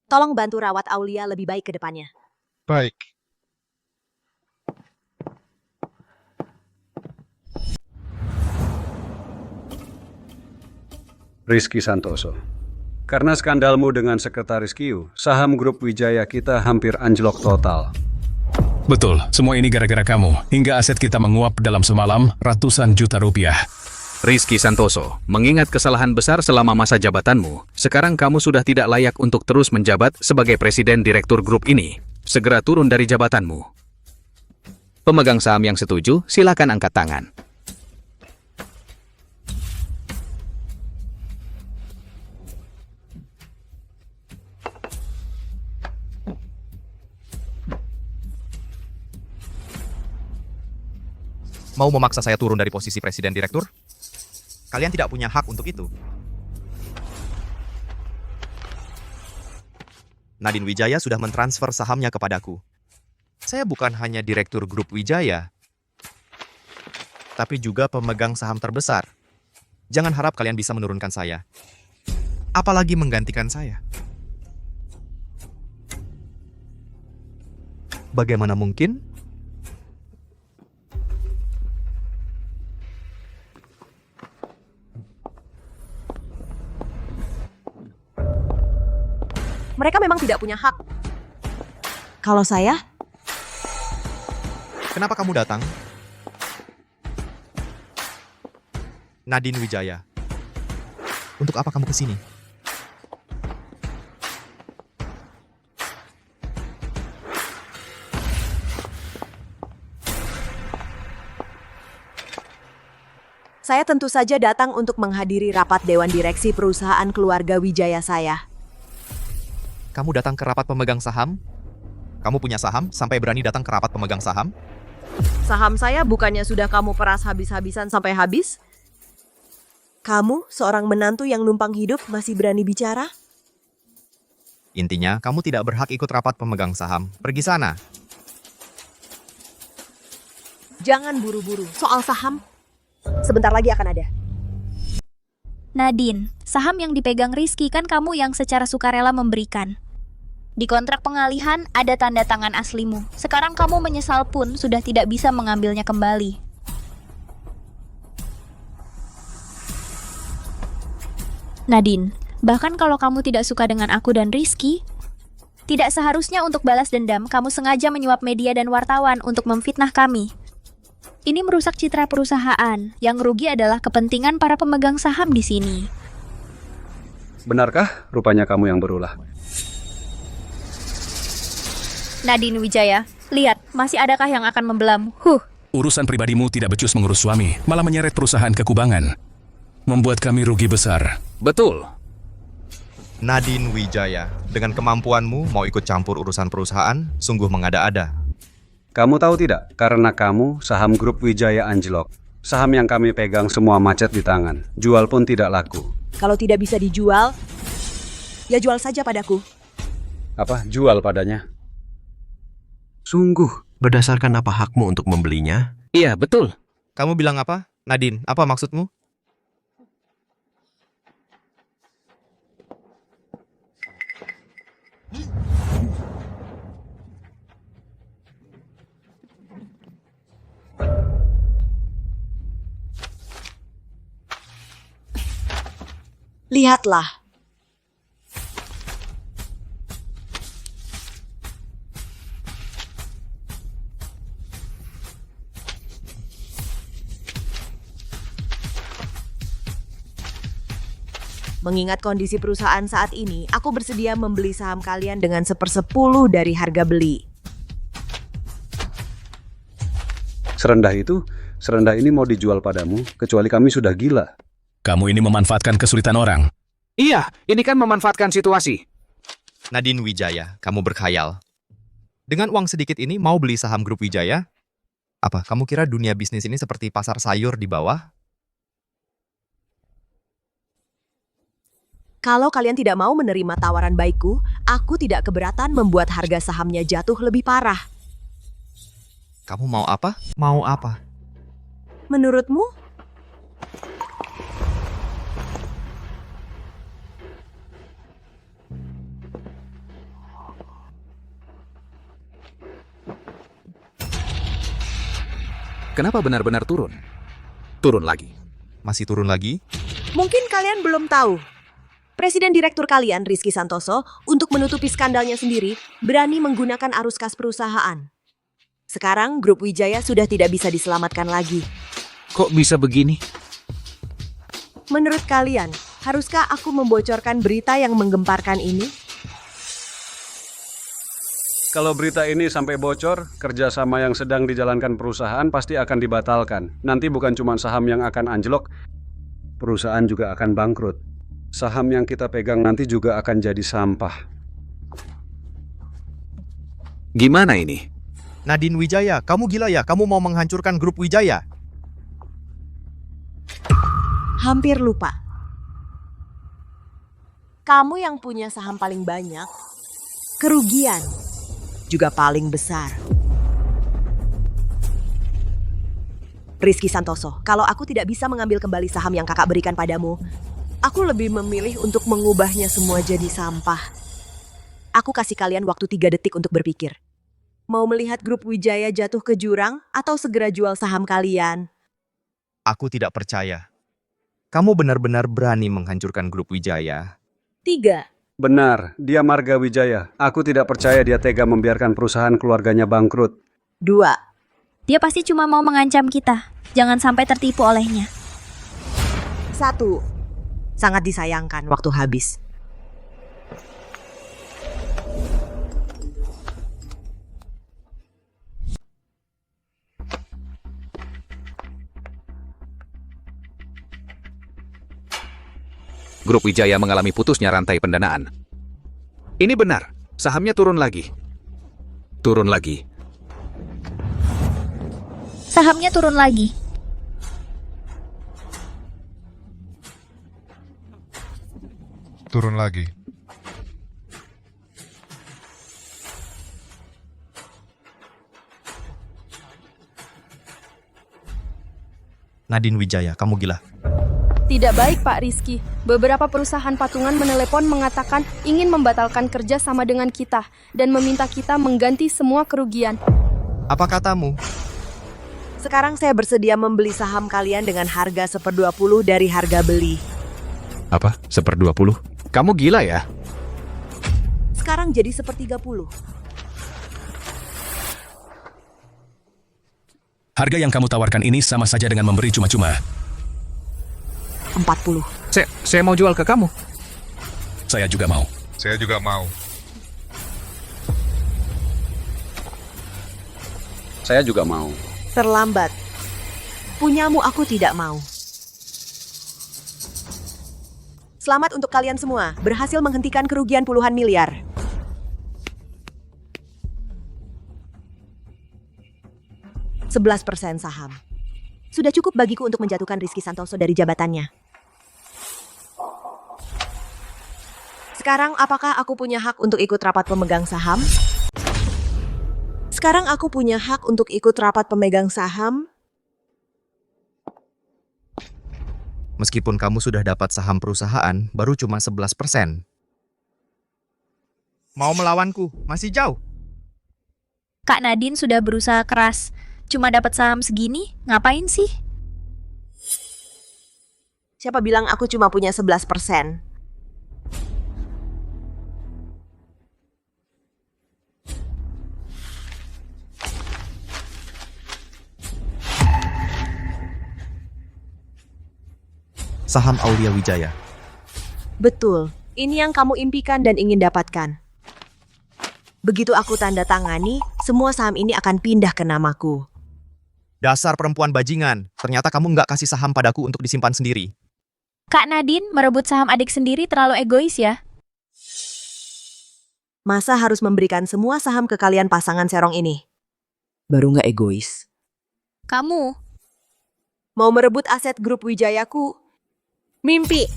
tolong bantu rawat Aulia lebih baik ke depannya. Baik. Rizky Santoso. Karena skandalmu dengan Sekretaris Q, saham Grup Wijaya kita hampir anjlok total. Betul, semua ini gara-gara kamu. Hingga aset kita menguap dalam semalam ratusan juta rupiah. Rizky Santoso, mengingat kesalahan besar selama masa jabatanmu, sekarang kamu sudah tidak layak untuk terus menjabat sebagai Presiden Direktur Grup ini. Segera turun dari jabatanmu. Pemegang saham yang setuju, silakan angkat tangan. Mau memaksa saya turun dari posisi Presiden Direktur? Kalian tidak punya hak untuk itu. Nadine Wijaya sudah mentransfer sahamnya kepadaku. Saya bukan hanya Direktur Grup Wijaya, tapi juga pemegang saham terbesar. Jangan harap kalian bisa menurunkan saya. Apalagi menggantikan saya. Bagaimana mungkin? Mereka memang tidak punya hak. Kalau saya? Kenapa kamu datang? Nadine Wijaya. Untuk apa kamu kesini? Saya tentu saja datang untuk menghadiri rapat Dewan Direksi perusahaan keluarga Wijaya saya. Kamu datang ke rapat pemegang saham? Kamu punya saham sampai berani datang ke rapat pemegang saham? Saham saya bukannya sudah kamu peras habis-habisan sampai habis? Kamu, seorang menantu yang numpang hidup, masih berani bicara? Intinya, kamu tidak berhak ikut rapat pemegang saham. Pergi sana. Jangan buru-buru. Soal saham, sebentar lagi akan ada. Nadine, saham yang dipegang Rizky kan kamu yang secara sukarela memberikan. Di kontrak pengalihan ada tanda tangan aslimu. Sekarang kamu menyesal pun sudah tidak bisa mengambilnya kembali. Nadine, bahkan kalau kamu tidak suka dengan aku dan Rizky, tidak seharusnya untuk balas dendam kamu sengaja menyuap media dan wartawan untuk memfitnah kami. Ini merusak citra perusahaan. Yang rugi adalah kepentingan para pemegang saham di sini. Benarkah rupanya kamu yang berulah? Nadine Wijaya, lihat, masih adakah yang akan membelamu? Urusan pribadimu tidak becus mengurus suami, malah menyeret perusahaan ke kubangan. Membuat kami rugi besar. Betul. Nadine Wijaya, dengan kemampuanmu mau ikut campur urusan perusahaan, sungguh mengada-ada. Kamu tahu tidak, karena kamu saham Grup Wijaya anjlok. Saham yang kami pegang semua macet di tangan. Jual pun tidak laku. Kalau tidak bisa dijual, ya jual saja padaku. Apa? Jual padanya? Sungguh, berdasarkan apa hakmu untuk membelinya? Iya, betul. Kamu bilang apa? Nadine, apa maksudmu? Lihatlah. Mengingat kondisi perusahaan saat ini, aku bersedia membeli saham kalian dengan 1/10 dari harga beli. Serendah itu? Serendah ini mau dijual padamu, kecuali kami sudah gila. Kamu ini memanfaatkan kesulitan orang. Iya, ini kan memanfaatkan situasi. Nadine Wijaya, kamu berkhayal. Dengan uang sedikit ini mau beli saham grup Wijaya? Apa, kamu kira dunia bisnis ini seperti pasar sayur di bawah? Kalau kalian tidak mau menerima tawaran baikku, aku tidak keberatan membuat harga sahamnya jatuh lebih parah. Kamu mau apa? Mau apa? Menurutmu? Kenapa benar-benar turun? Turun lagi. Masih turun lagi? Mungkin kalian belum tahu. Presiden Direktur kalian, Rizky Santoso, untuk menutupi skandalnya sendiri, berani menggunakan arus kas perusahaan. Sekarang grup Wijaya sudah tidak bisa diselamatkan lagi. Kok bisa begini? Menurut kalian, haruskah aku membocorkan berita yang menggemparkan ini? Kalau berita ini sampai bocor, kerjasama yang sedang dijalankan perusahaan pasti akan dibatalkan. Nanti bukan cuma saham yang akan anjlok, perusahaan juga akan bangkrut. Saham yang kita pegang nanti juga akan jadi sampah. Gimana ini? Nadine Wijaya, kamu gila ya? Kamu mau menghancurkan grup Wijaya? Hampir lupa. Kamu yang punya saham paling banyak, kerugian juga paling besar. Rizky Santoso, kalau aku tidak bisa mengambil kembali saham yang kakak berikan padamu, aku lebih memilih untuk mengubahnya semua jadi sampah. Aku kasih kalian waktu 3 detik untuk berpikir. Mau melihat grup Wijaya jatuh ke jurang atau segera jual saham kalian? Aku tidak percaya. Kamu benar-benar berani menghancurkan grup Wijaya. 3. Benar, dia Marga Wijaya. Aku tidak percaya dia tega membiarkan perusahaan keluarganya bangkrut. 2. Dia pasti cuma mau mengancam kita. Jangan sampai tertipu olehnya. 1. Sangat disayangkan waktu habis. Grup Wijaya mengalami putusnya rantai pendanaan. Ini benar, sahamnya turun lagi. Turun lagi. Sahamnya turun lagi. Turun lagi. Nadine Wijaya, kamu gila. Tidak baik, Pak Rizky. Beberapa perusahaan patungan menelepon mengatakan ingin membatalkan kerja sama dengan kita dan meminta kita mengganti semua kerugian. Apa katamu? Sekarang saya bersedia membeli saham kalian dengan harga 1/20 dari harga beli. Apa? 1/20? Kamu gila ya? Sekarang jadi 1/30. Harga yang kamu tawarkan ini sama saja dengan memberi cuma-cuma. 40. Saya mau jual ke kamu. Saya juga mau. Saya juga mau. Saya juga mau. Terlambat. Punyamu aku tidak mau. Selamat untuk kalian semua, berhasil menghentikan kerugian puluhan miliar. %11 saham. Sudah cukup bagiku untuk menjatuhkan Rizky Santoso dari jabatannya. Sekarang apakah aku punya hak untuk ikut rapat pemegang saham? Sekarang aku punya hak untuk ikut rapat pemegang saham? Meskipun kamu sudah dapat saham perusahaan, baru cuma 11%. Mau melawanku? Masih jauh. Kak Nadine sudah berusaha keras. Cuma dapat saham segini, ngapain sih? Siapa bilang aku cuma punya 11%? Saham Aulia Wijaya. Betul, ini yang kamu impikan dan ingin dapatkan. Begitu aku tanda tangani, semua saham ini akan pindah ke namaku. Dasar perempuan bajingan, ternyata kamu nggak kasih saham padaku untuk disimpan sendiri. Kak Nadine, merebut saham adik sendiri terlalu egois ya. Masa harus memberikan semua saham ke kalian pasangan serong ini? Baru nggak egois. Kamu mau merebut aset grup Wijayaku? Mimpi.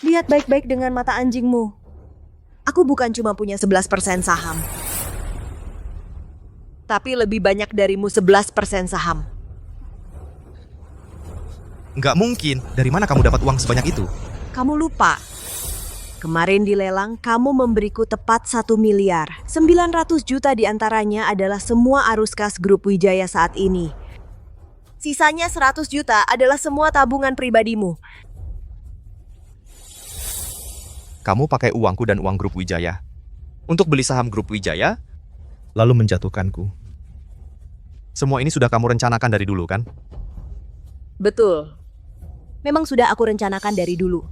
Lihat baik-baik dengan mata anjingmu. Aku bukan cuma punya 11% saham. Tapi lebih banyak darimu 11% saham. Nggak mungkin, dari mana kamu dapat uang sebanyak itu? Kamu lupa. Kemarin di lelang, kamu memberiku tepat 1 miliar. 900 juta diantaranya adalah semua arus kas grup Wijaya saat ini. Sisanya 100 juta adalah semua tabungan pribadimu. Kamu pakai uangku dan uang grup Wijaya untuk beli saham grup Wijaya, lalu menjatuhkanku. Semua ini sudah kamu rencanakan dari dulu, kan? Betul. Memang sudah aku rencanakan dari dulu.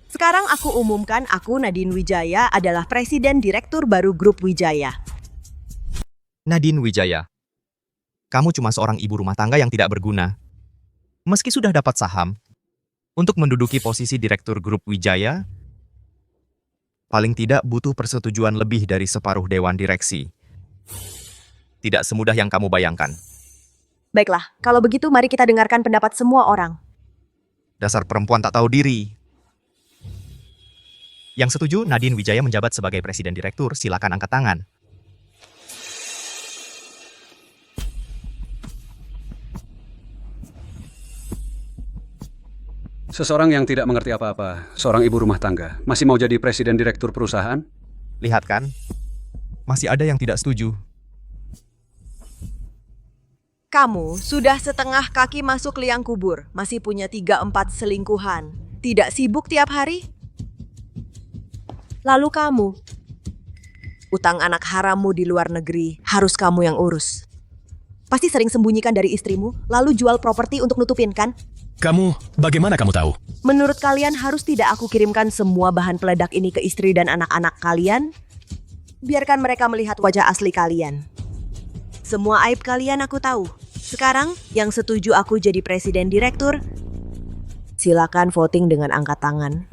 Sekarang aku umumkan aku Nadine Wijaya adalah Presiden Direktur baru grup Wijaya. Nadine Wijaya, kamu cuma seorang ibu rumah tangga yang tidak berguna. Meski sudah dapat saham, untuk menduduki posisi Direktur grup Wijaya, paling tidak butuh persetujuan lebih dari separuh dewan direksi. Tidak semudah yang kamu bayangkan. Baiklah, kalau begitu mari kita dengarkan pendapat semua orang. Dasar perempuan tak tahu diri. Yang setuju Nadine Wijaya menjabat sebagai Presiden Direktur, silakan angkat tangan. Seseorang yang tidak mengerti apa-apa, seorang ibu rumah tangga, masih mau jadi presiden direktur perusahaan? Lihat kan, masih ada yang tidak setuju. Kamu sudah setengah kaki masuk liang kubur, masih punya 3-4 selingkuhan. Tidak sibuk tiap hari? Lalu kamu, utang anak harammu di luar negeri, harus kamu yang urus. Pasti sering sembunyikan dari istrimu, lalu jual properti untuk nutupin kan? Kamu, bagaimana kamu tahu? Menurut kalian harus tidak aku kirimkan semua bahan peledak ini ke istri dan anak-anak kalian? Biarkan mereka melihat wajah asli kalian. Semua aib kalian aku tahu. Sekarang, yang setuju aku jadi presiden direktur, silakan voting dengan angkat tangan.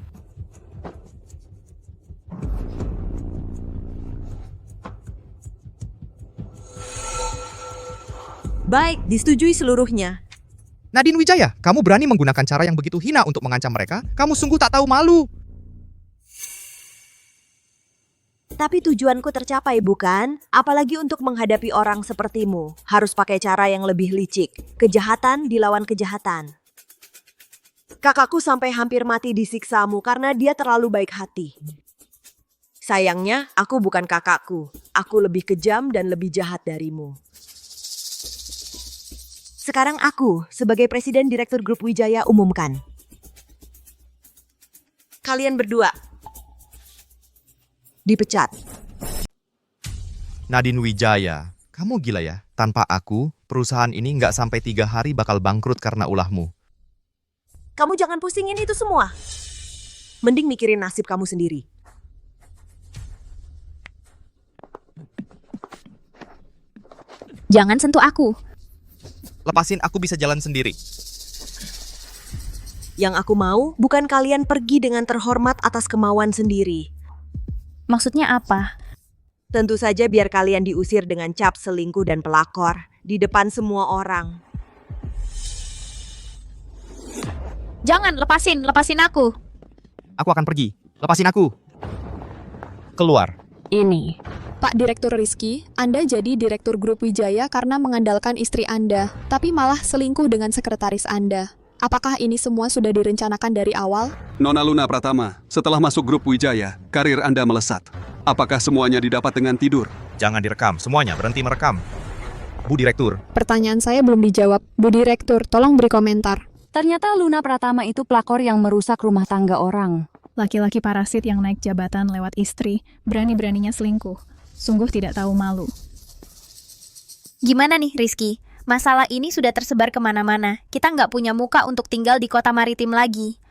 Baik, disetujui seluruhnya. Nadine Wijaya, kamu berani menggunakan cara yang begitu hina untuk mengancam mereka? Kamu sungguh tak tahu malu. Tapi tujuanku tercapai, bukan? Apalagi untuk menghadapi orang sepertimu. Harus pakai cara yang lebih licik. Kejahatan dilawan kejahatan. Kakakku sampai hampir mati disiksamu karena dia terlalu baik hati. Sayangnya, aku bukan kakakku. Aku lebih kejam dan lebih jahat darimu. Sekarang aku, sebagai Presiden Direktur Grup Wijaya, umumkan. Kalian berdua dipecat. Nadine Wijaya, kamu gila ya? Tanpa aku, perusahaan ini nggak sampai 3 hari bakal bangkrut karena ulahmu. Kamu jangan pusingin itu semua. Mending mikirin nasib kamu sendiri. Jangan sentuh aku. Lepasin, aku bisa jalan sendiri. Yang aku mau bukan kalian pergi dengan terhormat atas kemauan sendiri. Maksudnya apa? Tentu saja biar kalian diusir dengan cap selingkuh dan pelakor di depan semua orang. Jangan, lepasin aku. Aku akan pergi. Lepasin aku. Keluar. Ini. Pak Direktur Rizky, Anda jadi Direktur Grup Wijaya karena mengandalkan istri Anda, tapi malah selingkuh dengan sekretaris Anda. Apakah ini semua sudah direncanakan dari awal? Nona Luna Pratama, setelah masuk grup Wijaya, karir Anda melesat. Apakah semuanya didapat dengan tidur? Jangan direkam, semuanya berhenti merekam. Bu Direktur. Pertanyaan saya belum dijawab. Bu Direktur, tolong beri komentar. Ternyata Luna Pratama itu pelakor yang merusak rumah tangga orang. Laki-laki parasit yang naik jabatan lewat istri, berani-beraninya selingkuh. Sungguh tidak tahu malu. Gimana nih, Rizky? Masalah ini sudah tersebar kemana-mana. Kita nggak punya muka untuk tinggal di kota maritim lagi.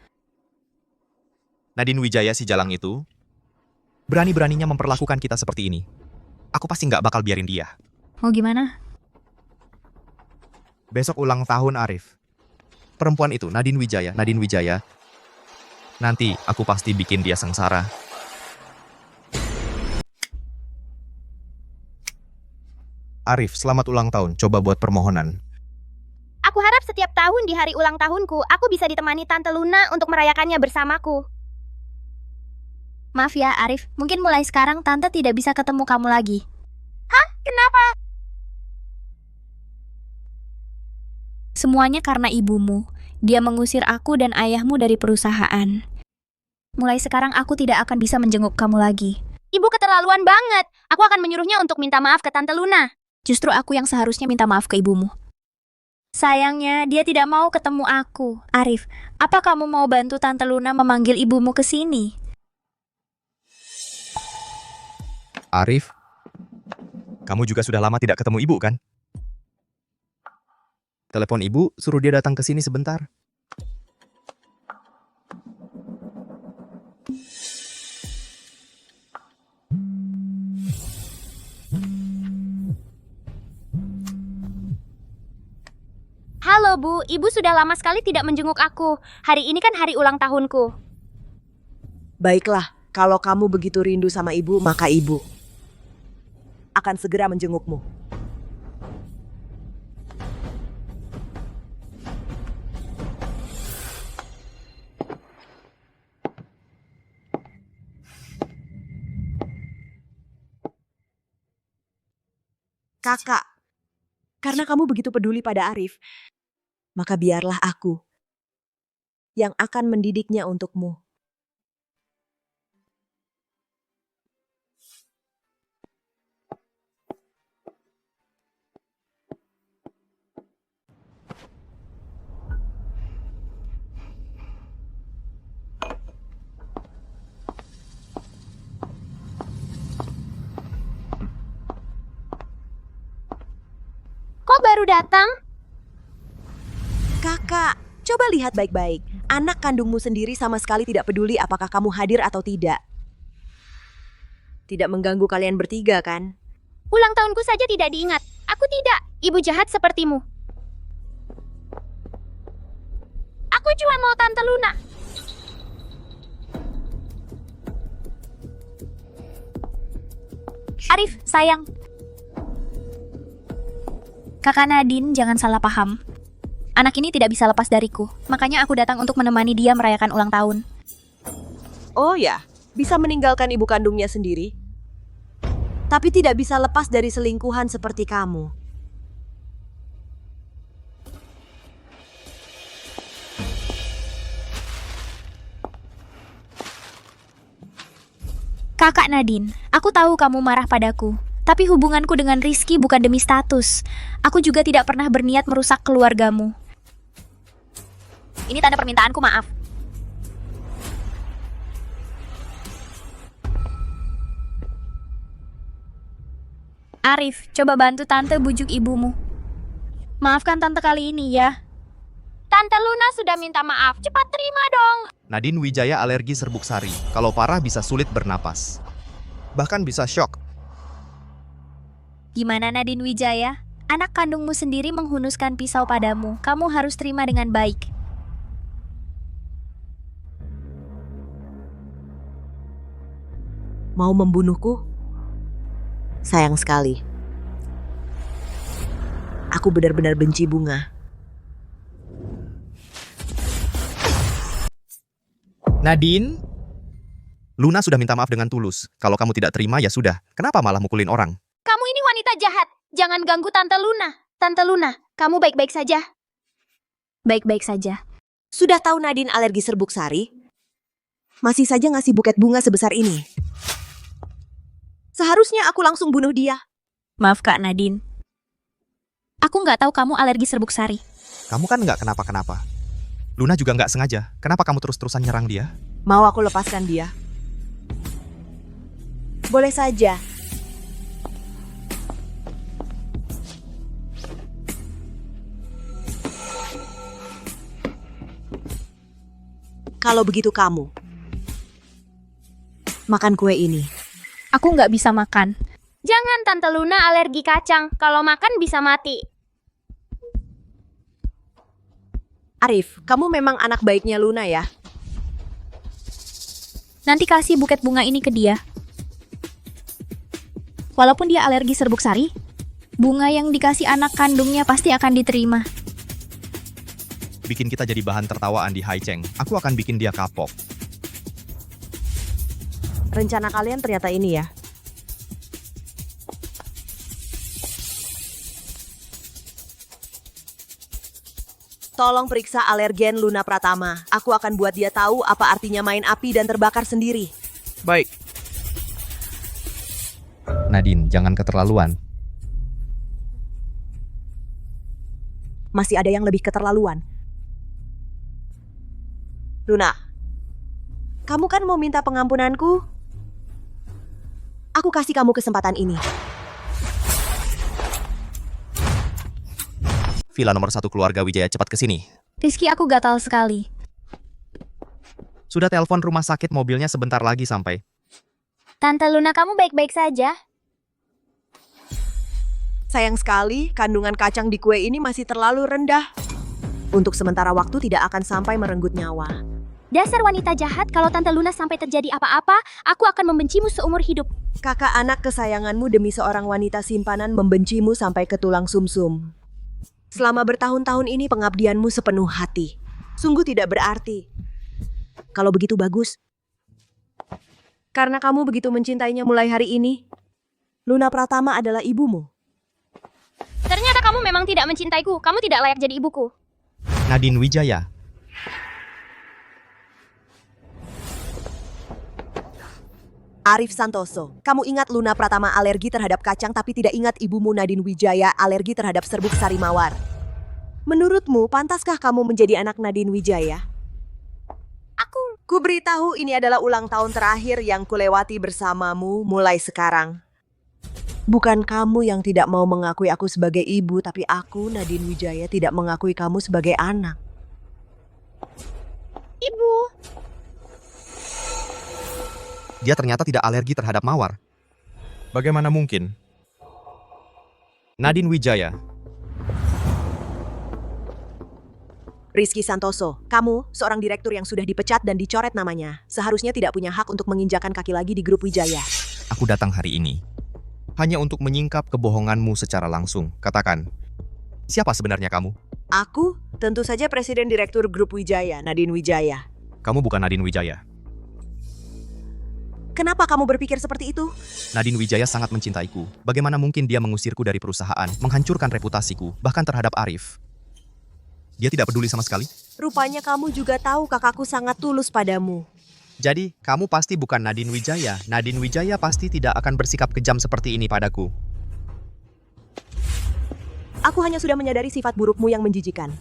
Nadine Wijaya si jalang itu, berani-beraninya memperlakukan kita seperti ini. Aku pasti nggak bakal biarin dia. Mau gimana? Besok ulang tahun Arif. Perempuan itu, Nadine Wijaya. Nanti aku pasti bikin dia sengsara. Arif, selamat ulang tahun. Coba buat permohonan. Aku harap setiap tahun di hari ulang tahunku, aku bisa ditemani Tante Luna untuk merayakannya bersamaku. Maaf ya, Arif. Mungkin mulai sekarang Tante tidak bisa ketemu kamu lagi. Hah? Kenapa? Semuanya karena ibumu. Dia mengusir aku dan ayahmu dari perusahaan. Mulai sekarang aku tidak akan bisa menjenguk kamu lagi. Ibu keterlaluan banget. Aku akan menyuruhnya untuk minta maaf ke Tante Luna. Justru aku yang seharusnya minta maaf ke ibumu. Sayangnya, dia tidak mau ketemu aku. Arif, apa kamu mau bantu Tante Luna memanggil ibumu ke sini? Arif, kamu juga sudah lama tidak ketemu ibu kan? Telepon ibu, suruh dia datang ke sini sebentar. Halo Bu, Ibu sudah lama sekali tidak menjenguk aku. Hari ini kan hari ulang tahunku. Baiklah, kalau kamu begitu rindu sama ibu, maka ibu akan segera menjengukmu. Kakak, karena kamu begitu peduli pada Arif, maka biarlah aku yang akan mendidiknya untukmu. Kok baru datang? Kakak, coba lihat baik-baik. Anak kandungmu sendiri sama sekali tidak peduli apakah kamu hadir atau tidak. Tidak mengganggu kalian bertiga, kan? Ulang tahunku saja tidak diingat. Aku tidak. Ibu jahat sepertimu. Aku cuma mau Tante Luna. Arif, sayang. Kakak Nadine, jangan salah paham. Anak ini tidak bisa lepas dariku. Makanya aku datang untuk menemani dia merayakan ulang tahun. Oh ya, bisa meninggalkan ibu kandungnya sendiri. Tapi tidak bisa lepas dari selingkuhan seperti kamu. Kakak Nadine, aku tahu kamu marah padaku. Tapi hubunganku dengan Rizky bukan demi status. Aku juga tidak pernah berniat merusak keluargamu. Ini tanda permintaanku, maaf. Arif, coba bantu Tante bujuk ibumu. Maafkan Tante kali ini ya. Tante Luna sudah minta maaf. Cepat terima dong. Nadine Wijaya alergi serbuk sari. Kalau parah bisa sulit bernapas. Bahkan bisa shock. Gimana Nadine Wijaya? Anak kandungmu sendiri menghunuskan pisau padamu. Kamu harus terima dengan baik. Mau membunuhku? Sayang sekali. Aku benar-benar benci bunga. Nadine? Luna sudah minta maaf dengan tulus. Kalau kamu tidak terima ya sudah. Kenapa malah mukulin orang? Kamu ini wanita jahat. Jangan ganggu Tante Luna. Tante Luna, kamu baik-baik saja? Baik-baik saja. Sudah tahu Nadine alergi serbuk sari? Masih saja ngasih buket bunga sebesar ini. Seharusnya aku langsung bunuh dia. Maaf Kak Nadine. Aku nggak tahu kamu alergi serbuk sari. Kamu kan nggak kenapa-kenapa. Luna juga nggak sengaja. Kenapa kamu terus-terusan nyerang dia? Mau aku lepaskan dia? Boleh saja. Kalau begitu kamu makan kue ini. Aku nggak bisa makan. Jangan, Tante Luna alergi kacang. Kalau makan bisa mati. Arif, kamu memang anak baiknya Luna ya? Nanti kasih buket bunga ini ke dia. Walaupun dia alergi serbuk sari, bunga yang dikasih anak kandungnya pasti akan diterima. Bikin kita jadi bahan tertawaan di Haicheng. Aku akan bikin dia kapok. Rencana kalian ternyata ini ya? Tolong periksa alergen Luna Pratama. Aku akan buat dia tahu apa artinya main api dan terbakar sendiri. Baik. Nadine, jangan keterlaluan. Masih ada yang lebih keterlaluan. Luna, kamu kan mau minta pengampunanku? Aku kasih kamu kesempatan ini. Villa nomor 1 keluarga Wijaya, cepat ke sini. Rizky, aku gatal sekali. Sudah telepon rumah sakit, mobilnya sebentar lagi sampai. Tante Luna, kamu baik-baik saja? Sayang sekali, kandungan kacang di kue ini masih terlalu rendah. Untuk sementara waktu tidak akan sampai merenggut nyawa. Dasar wanita jahat, kalau Tante Luna sampai terjadi apa-apa, aku akan membencimu seumur hidup. Kakak anak kesayanganmu demi seorang wanita simpanan membencimu sampai ke tulang sumsum. Selama bertahun-tahun ini pengabdianmu sepenuh hati. Sungguh tidak berarti. Kalau begitu bagus. Karena kamu begitu mencintainya mulai hari ini, Luna Pratama adalah ibumu. Ternyata kamu memang tidak mencintaiku. Kamu tidak layak jadi ibuku. Nadine Wijaya. Arif Santoso, kamu ingat Luna Pratama alergi terhadap kacang tapi tidak ingat ibumu Nadine Wijaya alergi terhadap serbuk sari mawar. Menurutmu, pantaskah kamu menjadi anak Nadine Wijaya? Ku beritahu ini adalah ulang tahun terakhir yang kulewati bersamamu mulai sekarang. Bukan kamu yang tidak mau mengakui aku sebagai ibu, tapi aku, Nadine Wijaya, tidak mengakui kamu sebagai anak. Ibu. Dia ternyata tidak alergi terhadap mawar. Bagaimana mungkin? Nadine Wijaya. Rizky Santoso, kamu, seorang direktur yang sudah dipecat dan dicoret namanya, seharusnya tidak punya hak untuk menginjakan kaki lagi di grup Wijaya. Aku datang hari ini hanya untuk menyingkap kebohonganmu secara langsung. Katakan, siapa sebenarnya kamu? Aku, tentu saja Presiden Direktur Grup Wijaya, Nadine Wijaya. Kamu bukan Nadine Wijaya. Kenapa kamu berpikir seperti itu? Nadine Wijaya sangat mencintaiku. Bagaimana mungkin dia mengusirku dari perusahaan, menghancurkan reputasiku, bahkan terhadap Arif? Dia tidak peduli sama sekali. Rupanya kamu juga tahu kakakku sangat tulus padamu. Jadi, kamu pasti bukan Nadine Wijaya. Nadine Wijaya pasti tidak akan bersikap kejam seperti ini padaku. Aku hanya sudah menyadari sifat burukmu yang menjijikan.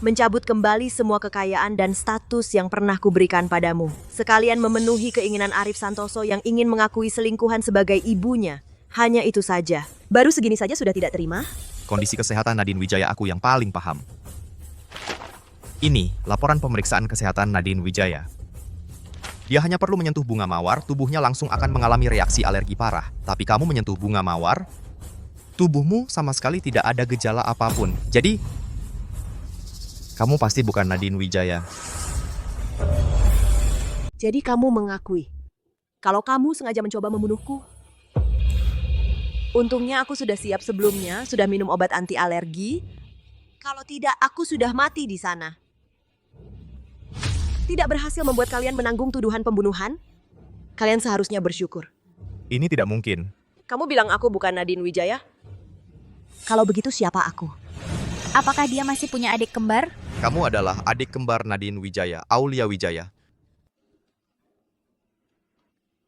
Mencabut kembali semua kekayaan dan status yang pernah kuberikan padamu. Sekalian memenuhi keinginan Arif Santoso yang ingin mengakui selingkuhan sebagai ibunya. Hanya itu saja. Baru segini saja sudah tidak terima? Kondisi kesehatan Nadine Wijaya aku yang paling paham. Ini laporan pemeriksaan kesehatan Nadine Wijaya. Dia hanya perlu menyentuh bunga mawar, tubuhnya langsung akan mengalami reaksi alergi parah. Tapi kamu menyentuh bunga mawar, tubuhmu sama sekali tidak ada gejala apapun. Jadi, kamu pasti bukan Nadine Wijaya. Jadi kamu mengakui kalau kamu sengaja mencoba membunuhku? Untungnya aku sudah siap sebelumnya, sudah minum obat anti alergi. Kalau tidak, aku sudah mati di sana. Tidak berhasil membuat kalian menanggung tuduhan pembunuhan? Kalian seharusnya bersyukur. Ini tidak mungkin. Kamu bilang aku bukan Nadine Wijaya? Kalau begitu siapa aku? Apakah dia masih punya adik kembar? Kamu adalah adik kembar Nadine Wijaya, Aulia Wijaya.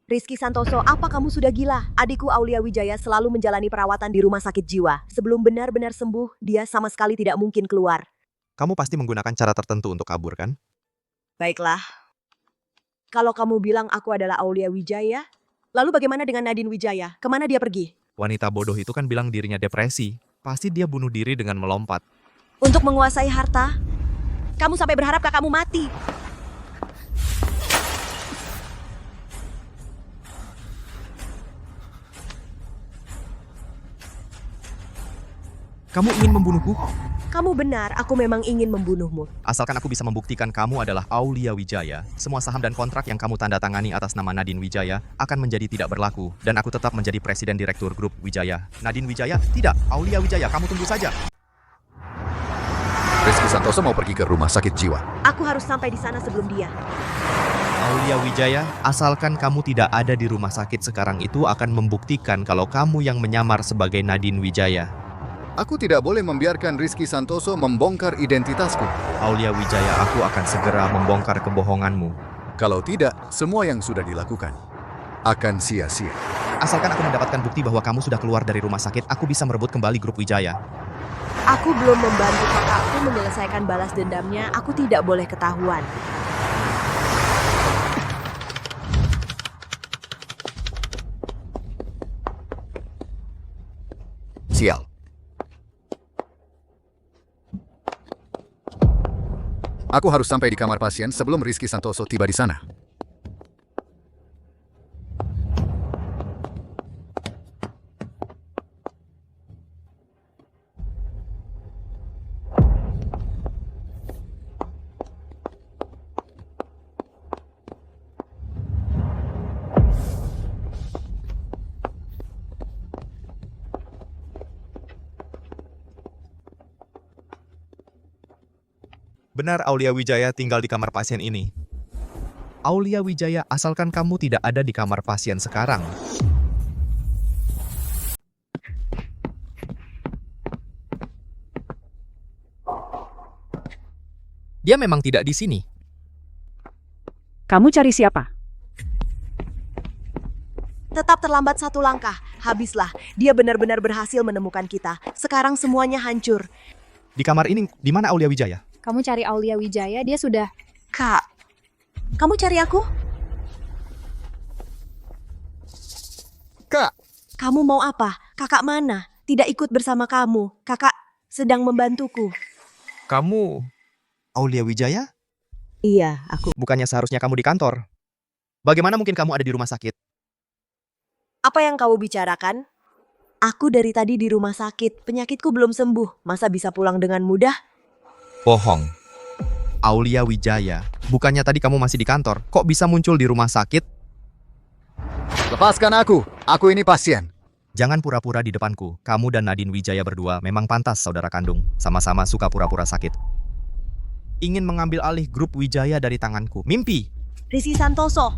Rizky Santoso, apa kamu sudah gila? Adikku Aulia Wijaya selalu menjalani perawatan di rumah sakit jiwa. Sebelum benar-benar sembuh, dia sama sekali tidak mungkin keluar. Kamu pasti menggunakan cara tertentu untuk kabur, kan? Baiklah. Kalau kamu bilang aku adalah Aulia Wijaya, lalu bagaimana dengan Nadine Wijaya? Kemana dia pergi? Wanita bodoh itu kan bilang dirinya depresi. Pasti dia bunuh diri dengan melompat. Untuk menguasai harta? Kamu sampai berharap kakakmu mati. Kamu ingin membunuhku? Kamu benar, aku memang ingin membunuhmu. Asalkan aku bisa membuktikan kamu adalah Aulia Wijaya, semua saham dan kontrak yang kamu tanda tangani atas nama Nadine Wijaya akan menjadi tidak berlaku, dan aku tetap menjadi presiden direktur grup Wijaya. Nadine Wijaya? Tidak, Aulia Wijaya, kamu tunggu saja. Rizky Santoso mau pergi ke rumah sakit jiwa. Aku harus sampai di sana sebelum dia. Aulia Wijaya, asalkan kamu tidak ada di rumah sakit sekarang itu akan membuktikan kalau kamu yang menyamar sebagai Nadine Wijaya. Aku tidak boleh membiarkan Rizky Santoso membongkar identitasku. Aulia Wijaya, aku akan segera membongkar kebohonganmu. Kalau tidak, semua yang sudah dilakukan akan sia-sia. Asalkan aku mendapatkan bukti bahwa kamu sudah keluar dari rumah sakit, aku bisa merebut kembali grup Wijaya. Aku belum membantu kakakku menyelesaikan balas dendamnya, aku tidak boleh ketahuan. Sial. Aku harus sampai di kamar pasien sebelum Rizky Santoso tiba di sana. Benar, Aulia Wijaya tinggal di kamar pasien ini. Aulia Wijaya, asalkan kamu tidak ada di kamar pasien sekarang. Dia memang tidak di sini. Kamu cari siapa? Tetap terlambat satu langkah, habislah. Dia benar-benar berhasil menemukan kita. Sekarang semuanya hancur. Di kamar ini, di mana Aulia Wijaya? Kamu cari Aulia Wijaya, dia sudah... Kak, kamu cari aku? Kak! Kamu mau apa? Kakak mana? Tidak ikut bersama kamu. Kakak sedang membantuku. Kamu Aulia Wijaya? Iya, aku. Bukannya seharusnya kamu di kantor? Bagaimana mungkin kamu ada di rumah sakit? Apa yang kamu bicarakan? Aku dari tadi di rumah sakit. Penyakitku belum sembuh. Masa bisa pulang dengan mudah? Bohong. Aulia Wijaya, bukannya tadi kamu masih di kantor? Kok bisa muncul di rumah sakit? Lepaskan aku ini pasien. Jangan pura-pura di depanku. Kamu dan Nadine Wijaya berdua memang pantas saudara kandung. Sama-sama suka pura-pura sakit. Ingin mengambil alih grup Wijaya dari tanganku. Mimpi! Rizky Santoso.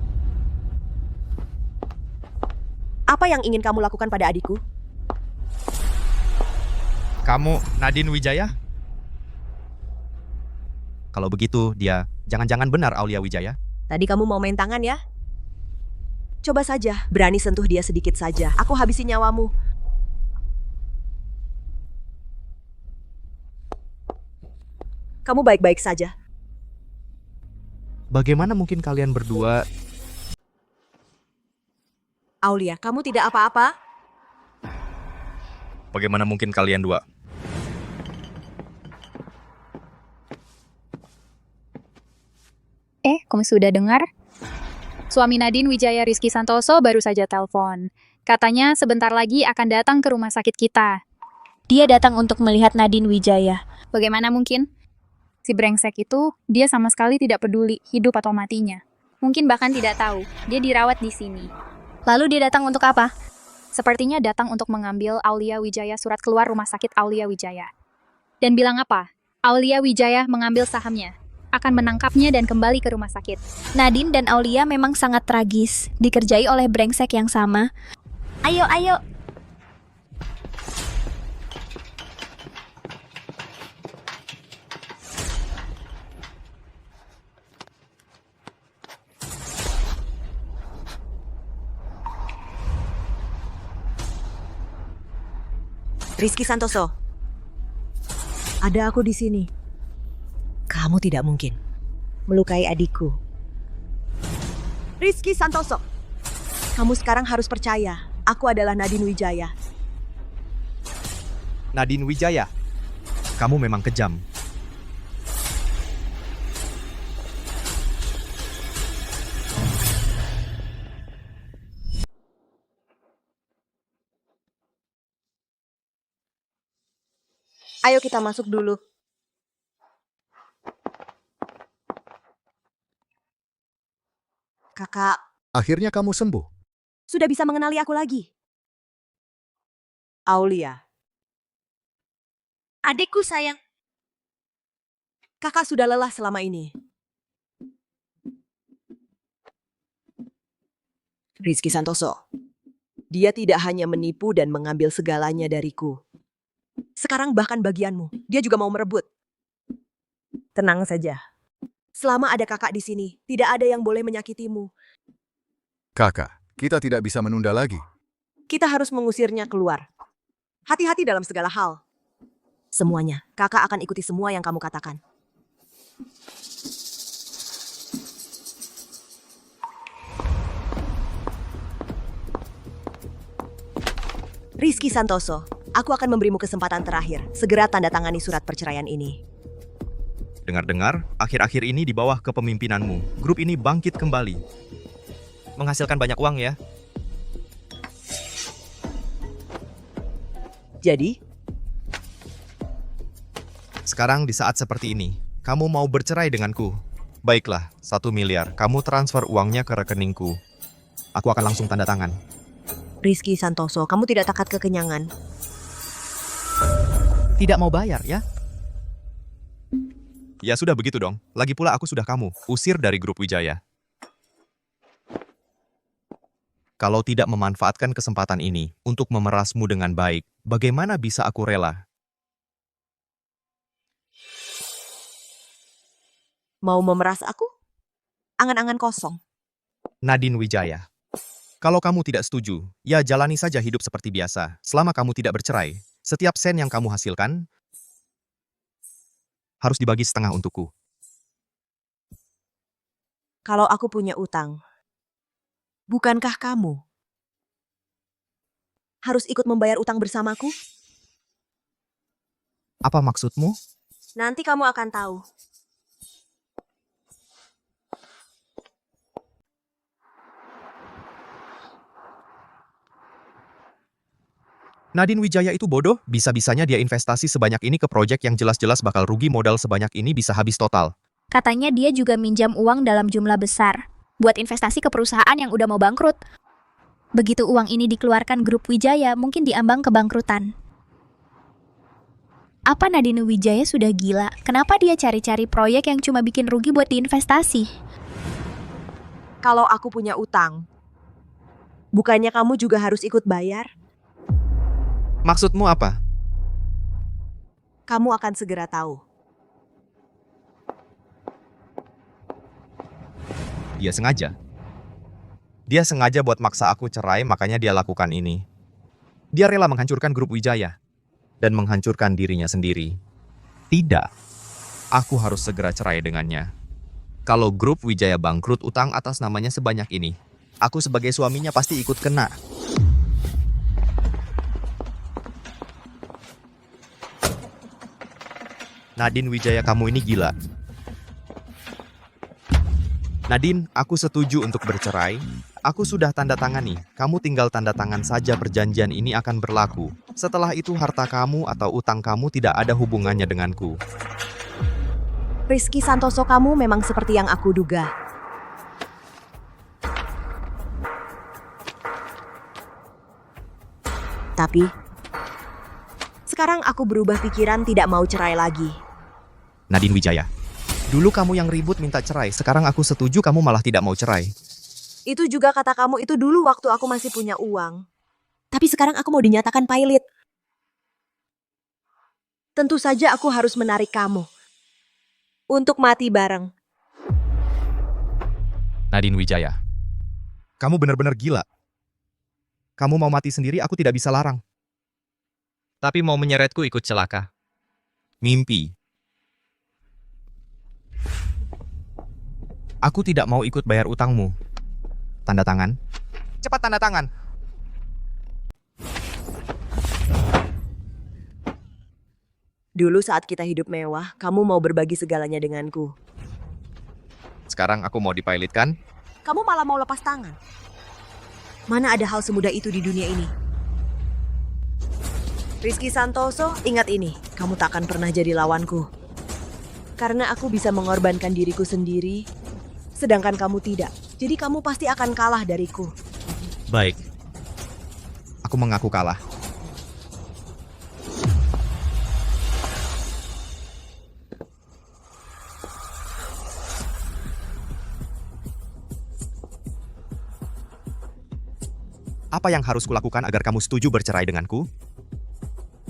Apa yang ingin kamu lakukan pada adikku? Kamu Nadine Wijaya? Kalau begitu, dia jangan-jangan benar Aulia Wijaya. Tadi kamu mau main tangan ya? Coba saja, berani sentuh dia sedikit saja. Aku habisi nyawamu. Kamu baik-baik saja. Bagaimana mungkin kalian berdua... Aulia, kamu tidak apa-apa? Bagaimana mungkin kalian dua... Kamu sudah dengar? Suami Nadine Wijaya Rizky Santoso baru saja telepon. Katanya sebentar lagi akan datang ke rumah sakit kita. Dia datang untuk melihat Nadine Wijaya. Bagaimana mungkin? Si brengsek itu, dia sama sekali tidak peduli hidup atau matinya. Mungkin bahkan tidak tahu, dia dirawat di sini. Lalu dia datang untuk apa? Sepertinya datang untuk mengambil Aulia Wijaya surat keluar rumah sakit Aulia Wijaya. Dan bilang apa? Aulia Wijaya mengambil sahamnya. Akan menangkapnya dan kembali ke rumah sakit. Nadine dan Aulia memang sangat tragis, dikerjai oleh brengsek yang sama. Ayo, ayo. Rizky Santoso. Ada aku di sini. Kamu tidak mungkin melukai adikku. Rizky Santoso, kamu sekarang harus percaya, aku adalah Nadine Wijaya. Nadine Wijaya, kamu memang kejam. Ayo kita masuk dulu. Kakak, Akhirnya kamu sembuh. sudah bisa mengenali aku lagi. Aulia. Adikku sayang. Kakak sudah lelah selama ini. Rizky Santoso. Dia tidak hanya menipu dan mengambil segalanya dariku. Sekarang bahkan bagianmu, dia juga mau merebut. Tenang saja. Selama ada kakak di sini, tidak ada yang boleh menyakitimu. Kakak, kita tidak bisa menunda lagi. Kita harus mengusirnya keluar. Hati-hati dalam segala hal. Semuanya, kakak akan ikuti semua yang kamu katakan. Rizky Santoso, aku akan memberimu kesempatan terakhir. Segera tanda tangani surat perceraian ini. Dengar-dengar, akhir-akhir ini di bawah kepemimpinanmu, grup ini bangkit kembali. Menghasilkan banyak uang ya. Jadi? Sekarang di saat seperti ini, kamu mau bercerai denganku. Baiklah, 1 miliar, kamu transfer uangnya ke rekeningku. Aku akan langsung tanda tangan. Rizky Santoso, kamu tidak takut kekenyangan. Tidak mau bayar ya? Ya sudah begitu dong. Lagi pula aku sudah kamu usir dari grup Wijaya. Kalau tidak memanfaatkan kesempatan ini untuk memerasmu dengan baik, bagaimana bisa aku rela? Mau memeras aku? Angan-angan kosong. Nadine Wijaya. Kalau kamu tidak setuju, ya jalani saja hidup seperti biasa. Selama kamu tidak bercerai, setiap sen yang kamu hasilkan harus dibagi setengah untukku. Kalau aku punya utang, bukankah kamu harus ikut membayar utang bersamaku? Apa maksudmu? Nanti kamu akan tahu. Nadine Wijaya itu bodoh, bisa-bisanya dia investasi sebanyak ini ke proyek yang jelas-jelas bakal rugi, modal sebanyak ini bisa habis total. Katanya dia juga minjam uang dalam jumlah besar buat investasi ke perusahaan yang udah mau bangkrut. Begitu uang ini dikeluarkan grup Wijaya, mungkin diambang kebangkrutan. Apa Nadine Wijaya sudah gila? Kenapa dia cari-cari proyek yang cuma bikin rugi buat diinvestasi? Kalau aku punya utang, bukannya kamu juga harus ikut bayar? Maksudmu apa? Kamu akan segera tahu. Dia sengaja. Dia sengaja buat maksa aku cerai, makanya dia lakukan ini. Dia rela menghancurkan grup Wijaya dan menghancurkan dirinya sendiri. Tidak. Aku harus segera cerai dengannya. Kalau grup Wijaya bangkrut, utang atas namanya sebanyak ini, aku sebagai suaminya pasti ikut kena. Nadine Wijaya, kamu ini gila. Nadine, aku setuju untuk bercerai. Aku sudah tanda tangani. Kamu tinggal tanda tangan saja, perjanjian ini akan berlaku. Setelah itu harta kamu atau utang kamu tidak ada hubungannya denganku. Rizky Santoso, kamu memang seperti yang aku duga. Tapi, sekarang aku berubah pikiran, tidak mau cerai lagi. Nadine Wijaya, dulu kamu yang ribut minta cerai, sekarang aku setuju kamu malah tidak mau cerai. Itu juga kata kamu itu dulu waktu aku masih punya uang. Tapi sekarang aku mau dinyatakan pailit. Tentu saja aku harus menarik kamu. Untuk mati bareng. Nadine Wijaya, kamu benar-benar gila. Kamu mau mati sendiri, aku tidak bisa larang. Tapi mau menyeretku ikut celaka. Mimpi. Aku tidak mau ikut bayar utangmu. Tanda tangan. Cepat tanda tangan. Dulu saat kita hidup mewah, kamu mau berbagi segalanya denganku. Sekarang aku mau dipilotkan. Kamu malah mau lepas tangan. Mana ada hal semudah itu di dunia ini? Rizky Santoso, ingat ini. Kamu tak akan pernah jadi lawanku. Karena aku bisa mengorbankan diriku sendiri, sedangkan kamu tidak. Jadi kamu pasti akan kalah dariku. Baik. Aku mengaku kalah. Apa yang harus kulakukan agar kamu setuju bercerai denganku?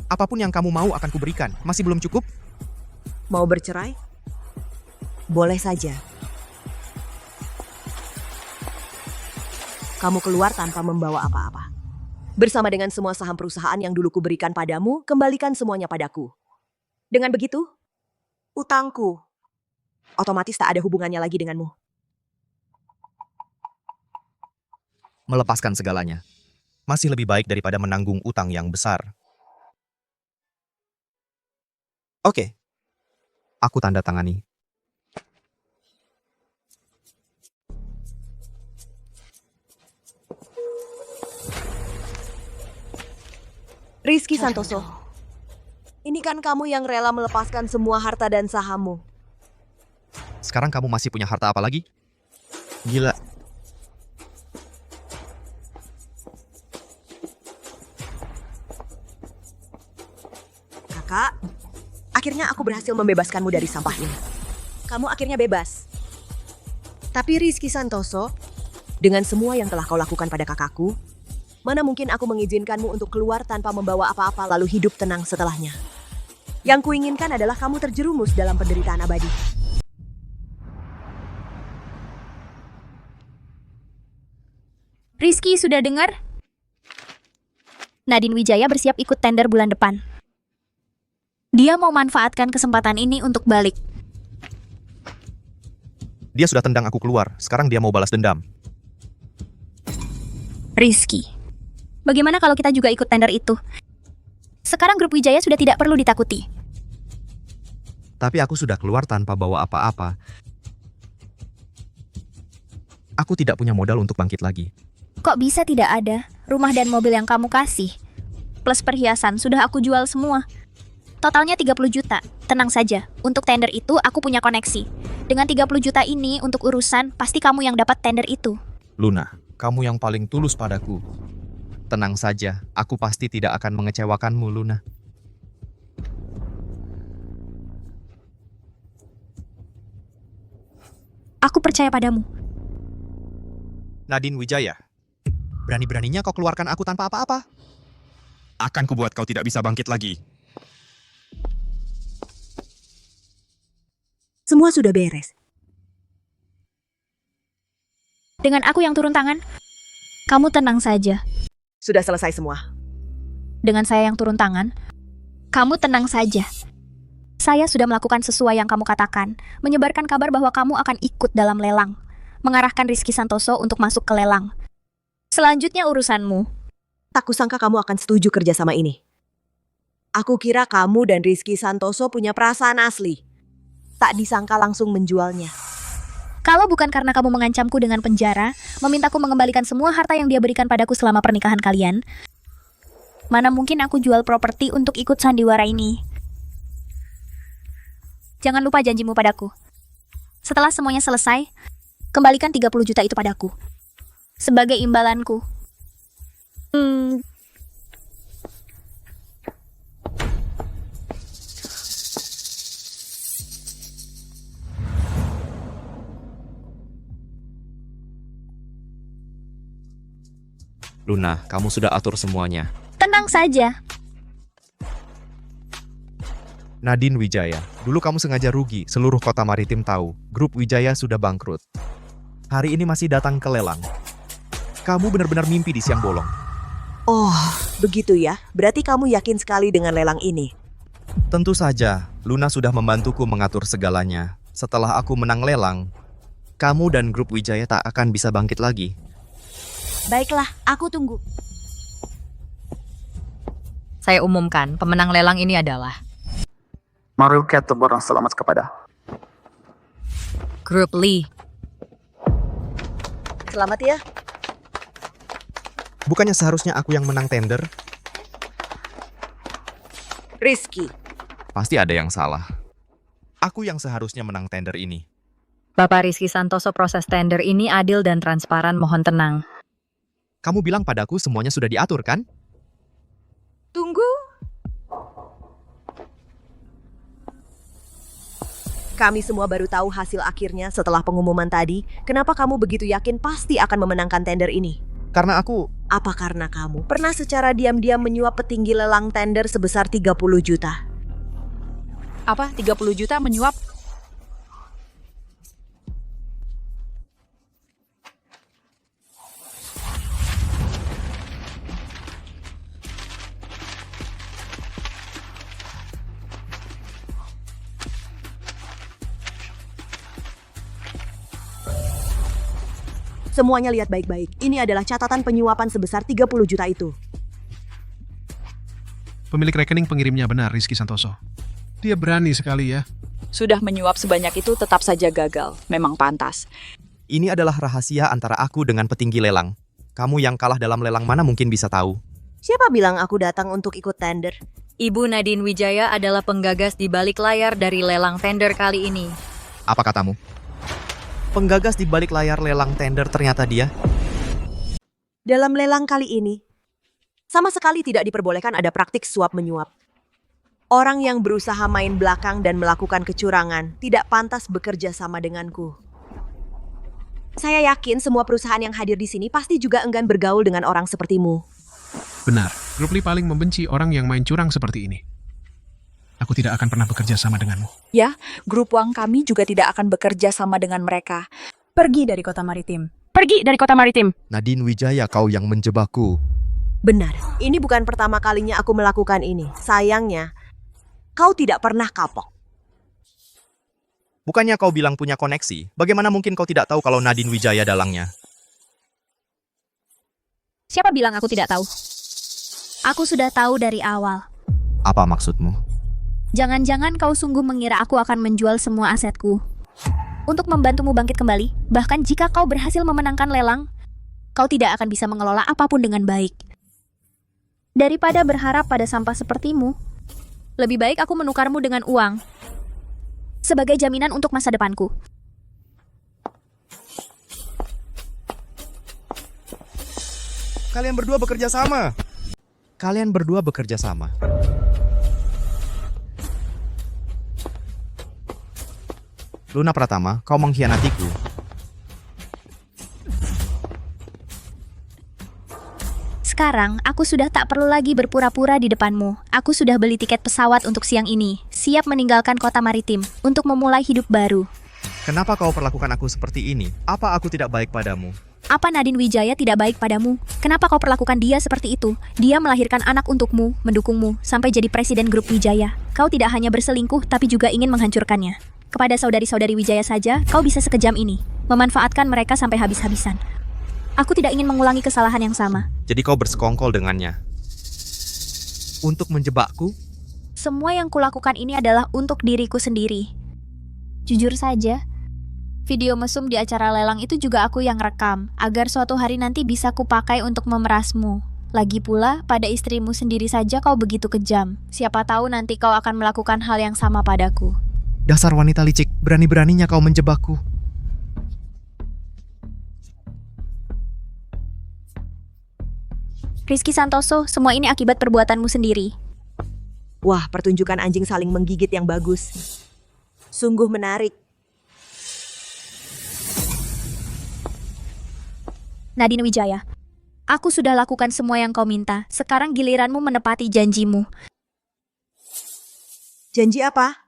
Apapun yang kamu mau akan kuberikan. Masih belum cukup? Mau bercerai? Boleh saja. Kamu keluar tanpa membawa apa-apa. Bersama dengan semua saham perusahaan yang dulu kuberikan padamu, kembalikan semuanya padaku. Dengan begitu, utangku otomatis tak ada hubungannya lagi denganmu. Melepaskan segalanya masih lebih baik daripada menanggung utang yang besar. Oke. Aku tanda tangani. Rizky Santoso, ini kan kamu yang rela melepaskan semua harta dan sahammu. Sekarang kamu masih punya harta apa lagi? Gila. Kakak, akhirnya aku berhasil membebaskanmu dari sampah ini. Kamu akhirnya bebas. Tapi Rizky Santoso, dengan semua yang telah kau lakukan pada kakakku, mana mungkin aku mengizinkanmu untuk keluar tanpa membawa apa-apa lalu hidup tenang setelahnya. Yang kuinginkan adalah kamu terjerumus dalam penderitaan abadi. Rizky, sudah dengar? Nadine Wijaya bersiap ikut tender bulan depan. Dia mau manfaatkan kesempatan ini untuk balik. Dia sudah tendang aku keluar. Sekarang dia mau balas dendam. Rizky, bagaimana kalau kita juga ikut tender itu? Sekarang grup Wijaya sudah tidak perlu ditakuti. Tapi aku sudah keluar tanpa bawa apa-apa. Aku tidak punya modal untuk bangkit lagi. Kok bisa tidak ada? Rumah dan mobil yang kamu kasih, plus perhiasan, sudah aku jual semua. Totalnya 30 juta. Tenang saja, untuk tender itu aku punya koneksi. Dengan 30 juta ini untuk urusan, pasti kamu yang dapat tender itu. Luna, kamu yang paling tulus padaku. Tenang saja, aku pasti tidak akan mengecewakanmu, Luna. Aku percaya padamu. Nadine Wijaya, berani-beraninya kau keluarkan aku tanpa apa-apa. Akan kubuat kau tidak bisa bangkit lagi. Semua sudah beres. Dengan aku yang turun tangan, kamu tenang saja. Sudah selesai semua. Dengan saya yang turun tangan, kamu tenang saja. Saya sudah melakukan sesuai yang kamu katakan, menyebarkan kabar bahwa kamu akan ikut dalam lelang, mengarahkan Rizky Santoso untuk masuk ke lelang. Selanjutnya urusanmu. Tak kusangka kamu akan setuju kerjasama ini. Aku kira kamu dan Rizky Santoso punya perasaan asli. Tak disangka langsung menjualnya. Kalau bukan karena kamu mengancamku dengan penjara, memintaku mengembalikan semua harta yang dia berikan padaku selama pernikahan kalian, mana mungkin aku jual properti untuk ikut sandiwara ini. Jangan lupa janjimu padaku. Setelah semuanya selesai, kembalikan 30 juta itu padaku. Sebagai imbalanku. Luna, kamu sudah atur semuanya. Tenang saja. Nadine Wijaya, dulu kamu sengaja rugi, seluruh kota maritim tahu. Grup Wijaya sudah bangkrut. Hari ini masih datang ke lelang. Kamu benar-benar mimpi di siang bolong. Oh, begitu ya. Berarti kamu yakin sekali dengan lelang ini. Tentu saja, Luna sudah membantuku mengatur segalanya. Setelah aku menang lelang, kamu dan grup Wijaya tak akan bisa bangkit lagi. Baiklah, aku tunggu. Saya umumkan, pemenang lelang ini adalah Mariuket Barang selamat kepada Grup Lee. Selamat ya. Bukannya seharusnya aku yang menang tender? Rizky. Pasti ada yang salah. Aku yang seharusnya menang tender ini. Bapak Rizky Santoso, proses tender ini adil dan transparan, mohon tenang. Kamu bilang padaku semuanya sudah diatur, kan? Tunggu. Kami semua baru tahu hasil akhirnya setelah pengumuman tadi. Kenapa kamu begitu yakin pasti akan memenangkan tender ini? Karena aku... Apa karena kamu pernah secara diam-diam menyuap petinggi lelang tender sebesar 30 juta? Apa? 30 juta menyuap? Semuanya lihat baik-baik. Ini adalah catatan penyuapan sebesar 30 juta itu. Pemilik rekening pengirimnya benar, Rizky Santoso. Dia berani sekali ya. Sudah menyuap sebanyak itu tetap saja gagal. Memang pantas. Ini adalah rahasia antara aku dengan petinggi lelang. Kamu yang kalah dalam lelang mana mungkin bisa tahu. Siapa bilang aku datang untuk ikut tender? Ibu Nadine Wijaya adalah penggagas di balik layar dari lelang tender kali ini. Apa katamu? Penggagas di balik layar lelang tender ternyata dia? Dalam lelang kali ini, sama sekali tidak diperbolehkan ada praktik suap-menyuap. Orang yang berusaha main belakang dan melakukan kecurangan tidak pantas bekerja sama denganku. Saya yakin semua perusahaan yang hadir di sini pasti juga enggan bergaul dengan orang sepertimu. Benar, Grup Lee paling membenci orang yang main curang seperti ini. Aku tidak akan pernah bekerja sama denganmu. Ya, grup Wang kami juga tidak akan bekerja sama dengan mereka. Pergi dari kota maritim. Pergi dari kota maritim. Nadine Wijaya, kau yang menjebakku. Benar, ini bukan pertama kalinya aku melakukan ini. Sayangnya, kau tidak pernah kapok. Bukannya kau bilang punya koneksi? Bagaimana mungkin kau tidak tahu kalau Nadine Wijaya dalangnya? Siapa bilang aku tidak tahu? Aku sudah tahu dari awal. Apa maksudmu? Jangan-jangan kau sungguh mengira aku akan menjual semua asetku untuk membantumu bangkit kembali. Bahkan jika kau berhasil memenangkan lelang, kau tidak akan bisa mengelola apapun dengan baik. Daripada berharap pada sampah sepertimu, lebih baik aku menukarmu dengan uang sebagai jaminan untuk masa depanku. Kalian berdua bekerja sama. Kalian berdua bekerja sama. Luna Pratama, kau mengkhianatiku. Sekarang, aku sudah tak perlu lagi berpura-pura di depanmu. Aku sudah beli tiket pesawat untuk siang ini, siap meninggalkan kota maritim untuk memulai hidup baru. Kenapa kau perlakukan aku seperti ini? Apa aku tidak baik padamu? Apa Nadine Wijaya tidak baik padamu? Kenapa kau perlakukan dia seperti itu? Dia melahirkan anak untukmu, mendukungmu, sampai jadi presiden grup Wijaya. Kau tidak hanya berselingkuh, tapi juga ingin menghancurkannya. Kepada saudari-saudari Wijaya saja, kau bisa sekejam ini, memanfaatkan mereka sampai habis-habisan. Aku tidak ingin mengulangi kesalahan yang sama. Jadi kau bersekongkol dengannya? Untuk menjebakku? Semua yang kulakukan ini adalah untuk diriku sendiri. Jujur saja, video mesum di acara lelang itu juga aku yang rekam, agar suatu hari nanti bisa kupakai untuk memerasmu. Lagi pula, pada istrimu sendiri saja kau begitu kejam. Siapa tahu nanti kau akan melakukan hal yang sama padaku. Dasar wanita licik, berani-beraninya kau menjebakku. Rizky Santoso, semua ini akibat perbuatanmu sendiri. Wah, pertunjukan anjing saling menggigit yang bagus. Sungguh menarik. Nadine Wijaya, aku sudah lakukan semua yang kau minta. Sekarang giliranmu menepati janjimu. Janji apa?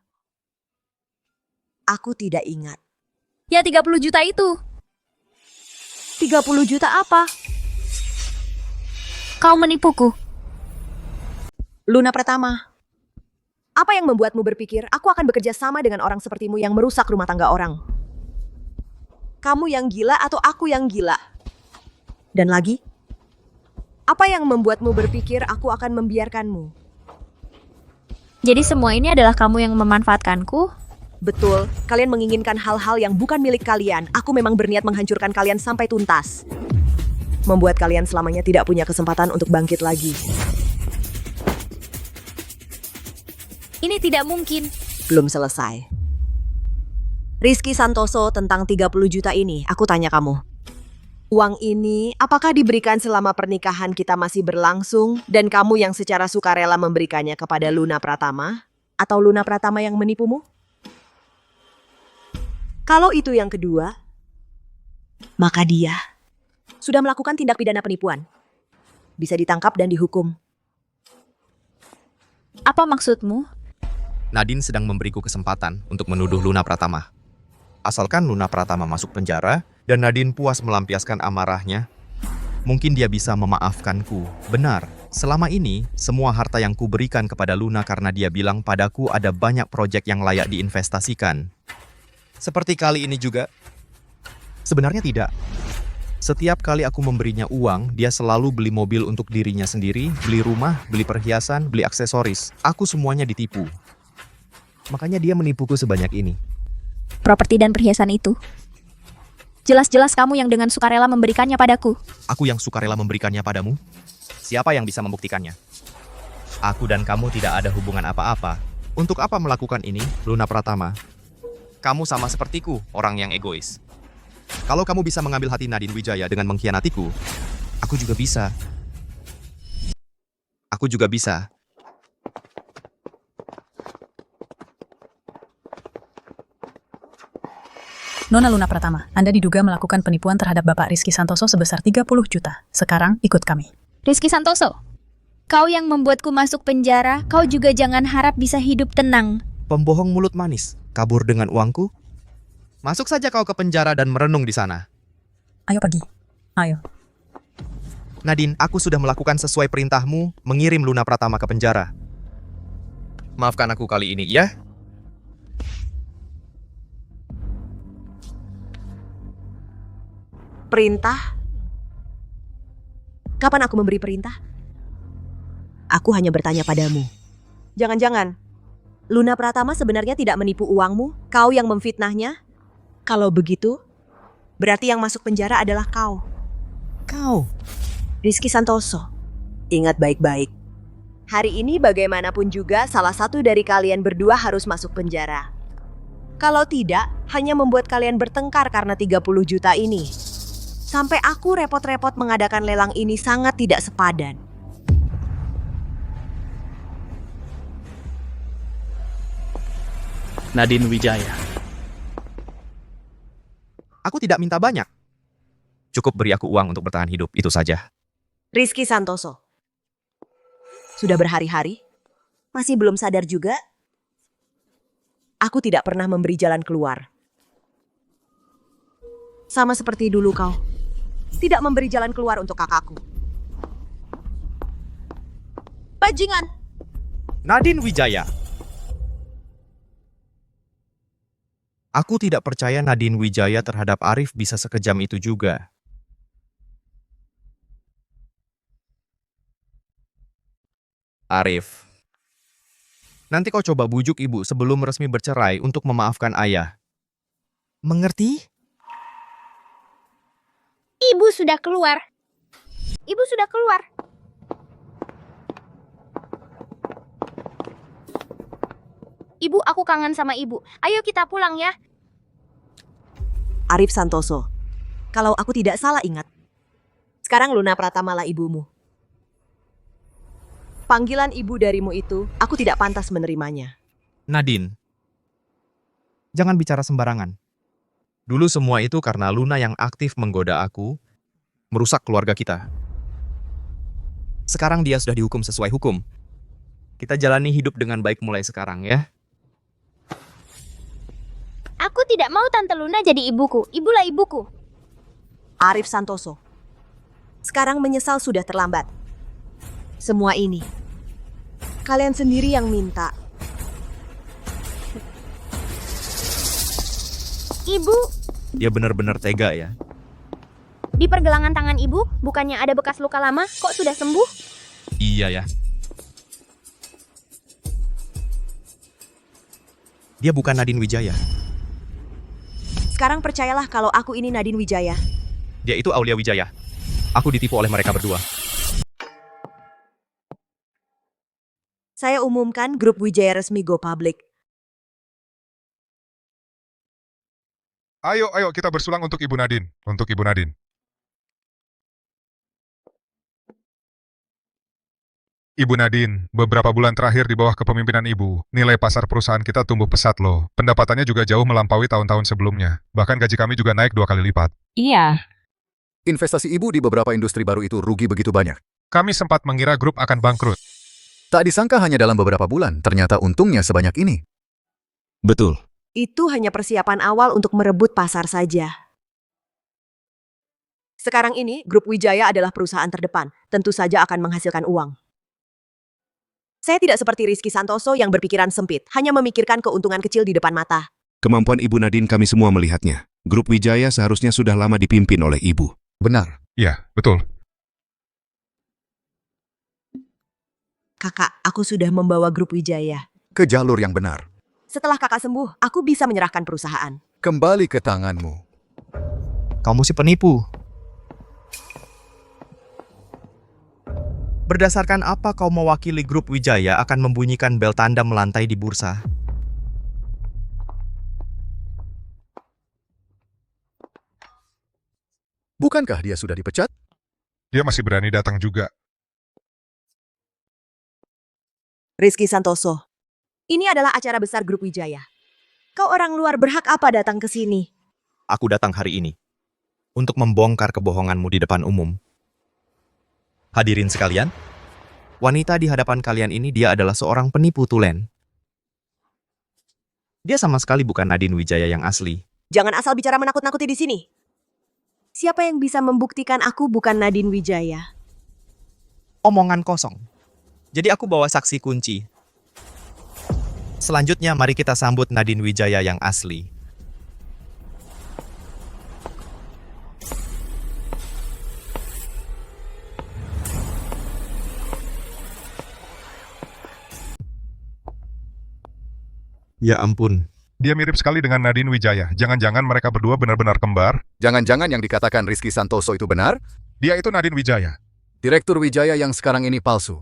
Aku tidak ingat. Ya 30 juta itu. 30 juta apa? Kau menipuku. Luna Pratama, apa yang membuatmu berpikir aku akan bekerja sama dengan orang sepertimu yang merusak rumah tangga orang? Kamu yang gila atau aku yang gila? Dan lagi, Apa yang membuatmu berpikir aku akan membiarkanmu? Jadi semua ini adalah kamu yang memanfaatkanku? Betul, kalian menginginkan hal-hal yang bukan milik kalian. Aku memang berniat menghancurkan kalian sampai tuntas. Membuat kalian selamanya tidak punya kesempatan untuk bangkit lagi. Ini tidak mungkin. Belum selesai. Rizky Santoso tentang 30 juta ini, aku tanya kamu. Uang ini apakah diberikan selama pernikahan kita masih berlangsung dan kamu yang secara sukarela memberikannya kepada Luna Pratama? Atau Luna Pratama yang menipumu? Kalau itu yang kedua, maka dia sudah melakukan tindak pidana penipuan. Bisa ditangkap dan dihukum. Apa maksudmu? Nadine sedang memberiku kesempatan untuk menuduh Luna Pratama. Asalkan Luna Pratama masuk penjara dan Nadine puas melampiaskan amarahnya, mungkin dia bisa memaafkanku. Benar, selama ini semua harta yang kuberikan kepada Luna karena dia bilang padaku ada banyak proyek yang layak diinvestasikan. Seperti kali ini juga. Sebenarnya tidak. Setiap kali aku memberinya uang, dia selalu beli mobil untuk dirinya sendiri, beli rumah, beli perhiasan, beli aksesoris. Aku semuanya ditipu. Makanya dia menipuku sebanyak ini. Properti dan perhiasan itu. Jelas-jelas kamu yang dengan sukarela memberikannya padaku. Aku yang sukarela memberikannya padamu? Siapa yang bisa membuktikannya? Aku dan kamu tidak ada hubungan apa-apa. Untuk apa melakukan ini, Luna Pratama? Kamu sama sepertiku, orang yang egois. Kalau kamu bisa mengambil hati Nadine Wijaya dengan mengkhianatiku, aku juga bisa. Aku juga bisa. Nona Luna Pratama, Anda diduga melakukan penipuan terhadap Bapak Rizky Santoso sebesar 30 juta. Sekarang ikut kami. Rizky Santoso, kau yang membuatku masuk penjara, kau juga jangan harap bisa hidup tenang. Pembohong mulut manis, kabur dengan uangku? Masuk saja kau ke penjara dan merenung di sana. Ayo pergi. Ayo. Nadine, aku sudah melakukan sesuai perintahmu, mengirim Luna Pratama ke penjara. Maafkan aku kali ini, ya? Perintah? Kapan aku memberi perintah? Aku hanya bertanya padamu. Jangan-jangan, Luna Pratama sebenarnya tidak menipu uangmu? Kau yang memfitnahnya? Kalau begitu, berarti yang masuk penjara adalah kau. Kau? Rizky Santoso. Ingat baik-baik. Hari ini bagaimanapun juga salah satu dari kalian berdua harus masuk penjara. Kalau tidak, hanya membuat kalian bertengkar karena 30 juta ini. Sampai aku repot-repot mengadakan lelang ini sangat tidak sepadan. Nadine Wijaya. Aku tidak minta banyak. Cukup beri aku uang untuk bertahan hidup, itu saja. Rizky Santoso. Sudah berhari-hari? Masih belum sadar juga? Aku tidak pernah memberi jalan keluar. Sama seperti dulu kau. Tidak memberi jalan keluar untuk kakakku. Bajingan! Nadine Wijaya. Aku tidak percaya Nadine Wijaya terhadap Arif bisa sekejam itu juga. Arif, nanti kau coba bujuk ibu sebelum resmi bercerai untuk memaafkan ayah. Mengerti? Ibu sudah keluar. Ibu sudah keluar. Ibu, aku kangen sama ibu. Ayo kita pulang ya. Arif Santoso. Kalau aku tidak salah ingat, sekarang Luna Pratama lah ibumu. Panggilan ibu darimu itu, aku tidak pantas menerimanya. Nadine, jangan bicara sembarangan. Dulu semua itu karena Luna yang aktif menggoda aku, merusak keluarga kita. Sekarang dia sudah dihukum sesuai hukum. Kita jalani hidup dengan baik mulai sekarang ya. Aku tidak mau Tante Luna jadi ibuku. Ibulah ibuku. Arif Santoso. Sekarang menyesal sudah terlambat. Semua ini, kalian sendiri yang minta. Ibu, Dia benar-benar tega ya. di pergelangan tangan ibu, Bukannya ada bekas luka lama, kok sudah sembuh? Iya ya. Dia bukan Nadine Wijaya. Sekarang percayalah kalau aku ini Nadine Wijaya. Dia itu Aulia Wijaya. Aku ditipu oleh mereka berdua. Saya umumkan grup Wijaya resmi go public. Ayo, kita bersulang untuk Ibu Nadine. Untuk Ibu Nadine. Ibu Nadine, beberapa bulan terakhir di bawah kepemimpinan Ibu, nilai pasar perusahaan kita tumbuh pesat loh. Pendapatannya juga jauh melampaui tahun-tahun sebelumnya. Bahkan gaji kami juga naik 2 kali lipat. Iya. Investasi Ibu di beberapa industri baru itu rugi begitu banyak. Kami sempat mengira grup akan bangkrut. Tak disangka hanya dalam beberapa bulan, ternyata untungnya sebanyak ini. Betul. Itu hanya persiapan awal untuk merebut pasar saja. Sekarang ini, grup Wijaya adalah perusahaan terdepan. Tentu saja akan menghasilkan uang. Saya tidak seperti Rizky Santoso yang berpikiran sempit, hanya memikirkan keuntungan kecil di depan mata. Kemampuan Ibu Nadine kami semua melihatnya. Grup Wijaya seharusnya sudah lama dipimpin oleh Ibu. Benar. Ya, betul. Kakak, aku sudah membawa grup Wijaya ke jalur yang benar. Setelah kakak sembuh, aku bisa menyerahkan perusahaan. Kembali ke tanganmu. Kamu si penipu. Berdasarkan apa kau mewakili grup Wijaya akan membunyikan bel tanda melantai di bursa? Bukankah dia sudah dipecat? Dia masih berani datang juga. Rizky Santoso, ini adalah acara besar grup Wijaya. Kau orang luar berhak apa datang ke sini? Aku datang hari ini untuk membongkar kebohonganmu di depan umum. Hadirin sekalian, wanita di hadapan kalian ini dia adalah seorang penipu tulen. Dia sama sekali bukan Nadine Wijaya yang asli. Jangan asal bicara menakut-nakuti di sini. Siapa yang bisa membuktikan aku bukan Nadine Wijaya? Omongan kosong. Jadi aku bawa saksi kunci. Selanjutnya mari kita sambut Nadine Wijaya yang asli. Ya ampun. Dia mirip sekali dengan Nadine Wijaya. Jangan-jangan mereka berdua benar-benar kembar? Jangan-jangan yang dikatakan Rizky Santoso itu benar? Dia itu Nadine Wijaya. Direktur Wijaya yang sekarang ini palsu.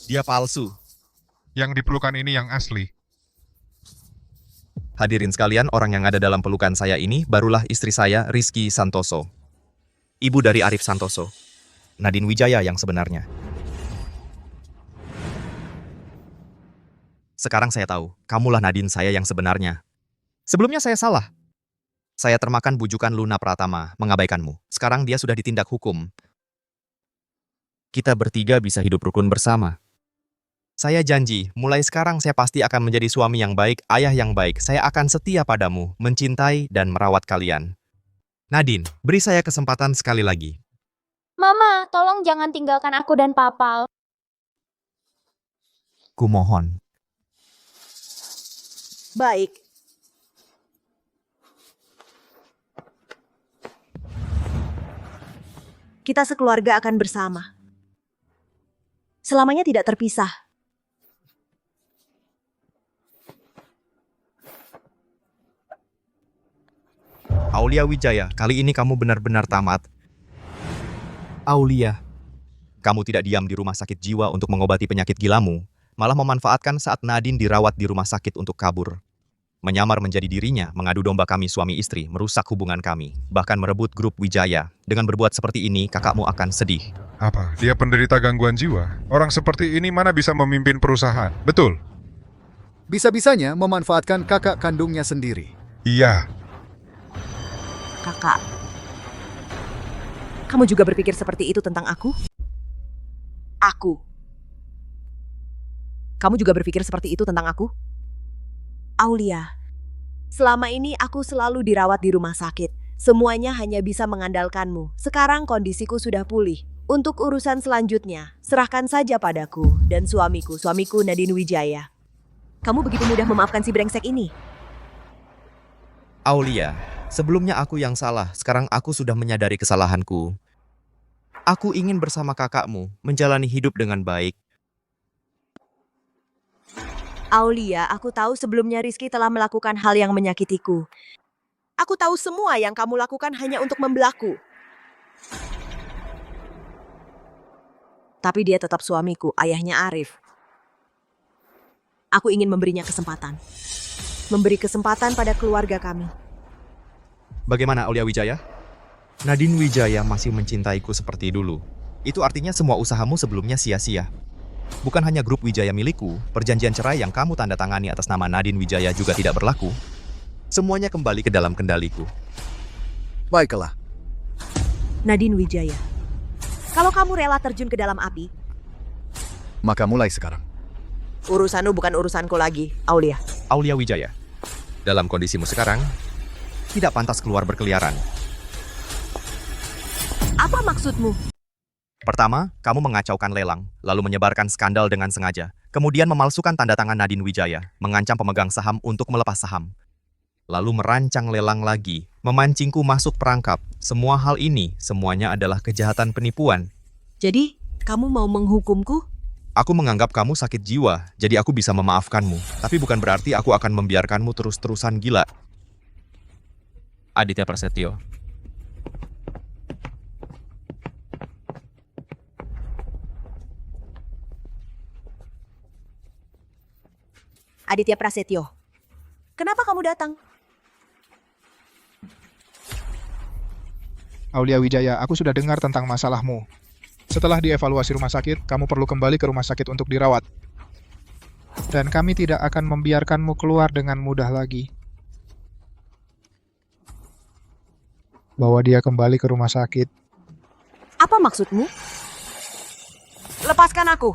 Dia palsu. Yang diperlukan ini yang asli. Hadirin sekalian, orang yang ada dalam pelukan saya ini barulah istri saya, Rizky Santoso. Ibu dari Arif Santoso. Nadine Wijaya yang sebenarnya. Sekarang saya tahu, kamulah Nadine saya yang sebenarnya. Sebelumnya saya salah. Saya termakan bujukan Luna Pratama, mengabaikanmu. Sekarang dia sudah ditindak hukum. Kita bertiga bisa hidup rukun bersama. Saya janji, mulai sekarang saya pasti akan menjadi suami yang baik, ayah yang baik. Saya akan setia padamu, mencintai dan merawat kalian. Nadine, beri saya kesempatan sekali lagi. Mama, tolong jangan tinggalkan aku dan Papa. Kumohon. Baik. Kita sekeluarga akan bersama. Selamanya tidak terpisah. Aulia Wijaya, kali ini kamu benar-benar tamat. Aulia, kamu tidak diam di rumah sakit jiwa untuk mengobati penyakit gilamu, malah memanfaatkan saat Nadine dirawat di rumah sakit untuk kabur. Menyamar menjadi dirinya, mengadu domba kami suami istri, merusak hubungan kami, bahkan merebut grup Wijaya. Dengan berbuat seperti ini, kakakmu akan sedih. Apa? Dia penderita gangguan jiwa? Orang seperti ini mana bisa memimpin perusahaan? Betul? Bisa-bisanya memanfaatkan kakak kandungnya sendiri. Iya. Kakak, kamu juga berpikir seperti itu tentang aku? Aku. Kamu juga berpikir seperti itu tentang aku? Aulia, selama ini aku selalu dirawat di rumah sakit. Semuanya hanya bisa mengandalkanmu. Sekarang kondisiku sudah pulih. Untuk urusan selanjutnya, serahkan saja padaku dan suamiku Nadine Wijaya. Kamu begitu mudah memaafkan si brengsek ini? Aulia, Sebelumnya aku yang salah, sekarang aku sudah menyadari kesalahanku. Aku ingin bersama kakakmu, menjalani hidup dengan baik. Aulia, aku tahu sebelumnya Rizky telah melakukan hal yang menyakitiku. Aku tahu semua yang kamu lakukan hanya untuk membelaku. Tapi dia tetap suamiku, ayahnya Arif. Aku ingin memberinya kesempatan. Memberi kesempatan pada keluarga kami. Bagaimana Aulia Wijaya? Nadine Wijaya masih mencintaiku seperti dulu. Itu artinya semua usahamu sebelumnya sia-sia. Bukan hanya grup Wijaya milikku, perjanjian cerai yang kamu tanda tangani atas nama Nadine Wijaya juga tidak berlaku. Semuanya kembali ke dalam kendaliku. Baiklah. Nadine Wijaya, kalau kamu rela terjun ke dalam api, Maka mulai sekarang. urusanmu bukan urusanku lagi, Aulia. Aulia Wijaya, dalam kondisimu sekarang, tidak pantas keluar berkeliaran. Apa maksudmu? Pertama, kamu mengacaukan lelang, lalu menyebarkan skandal dengan sengaja. Kemudian memalsukan tanda tangan Nadine Wijaya, mengancam pemegang saham untuk melepas saham. Lalu merancang lelang lagi, memancingku masuk perangkap. Semua hal ini, semuanya adalah kejahatan penipuan. Jadi, kamu mau menghukumku? Aku menganggap kamu sakit jiwa, jadi aku bisa memaafkanmu. Tapi bukan berarti aku akan membiarkanmu terus-terusan gila. Aditya Prasetyo. Aditya Prasetyo, kenapa kamu datang? Aulia Wijaya, aku sudah dengar tentang masalahmu. Setelah dievaluasi rumah sakit, kamu perlu kembali ke rumah sakit untuk dirawat. Dan kami tidak akan membiarkanmu keluar dengan mudah lagi. Bawa dia kembali ke rumah sakit. Apa maksudmu? Lepaskan aku.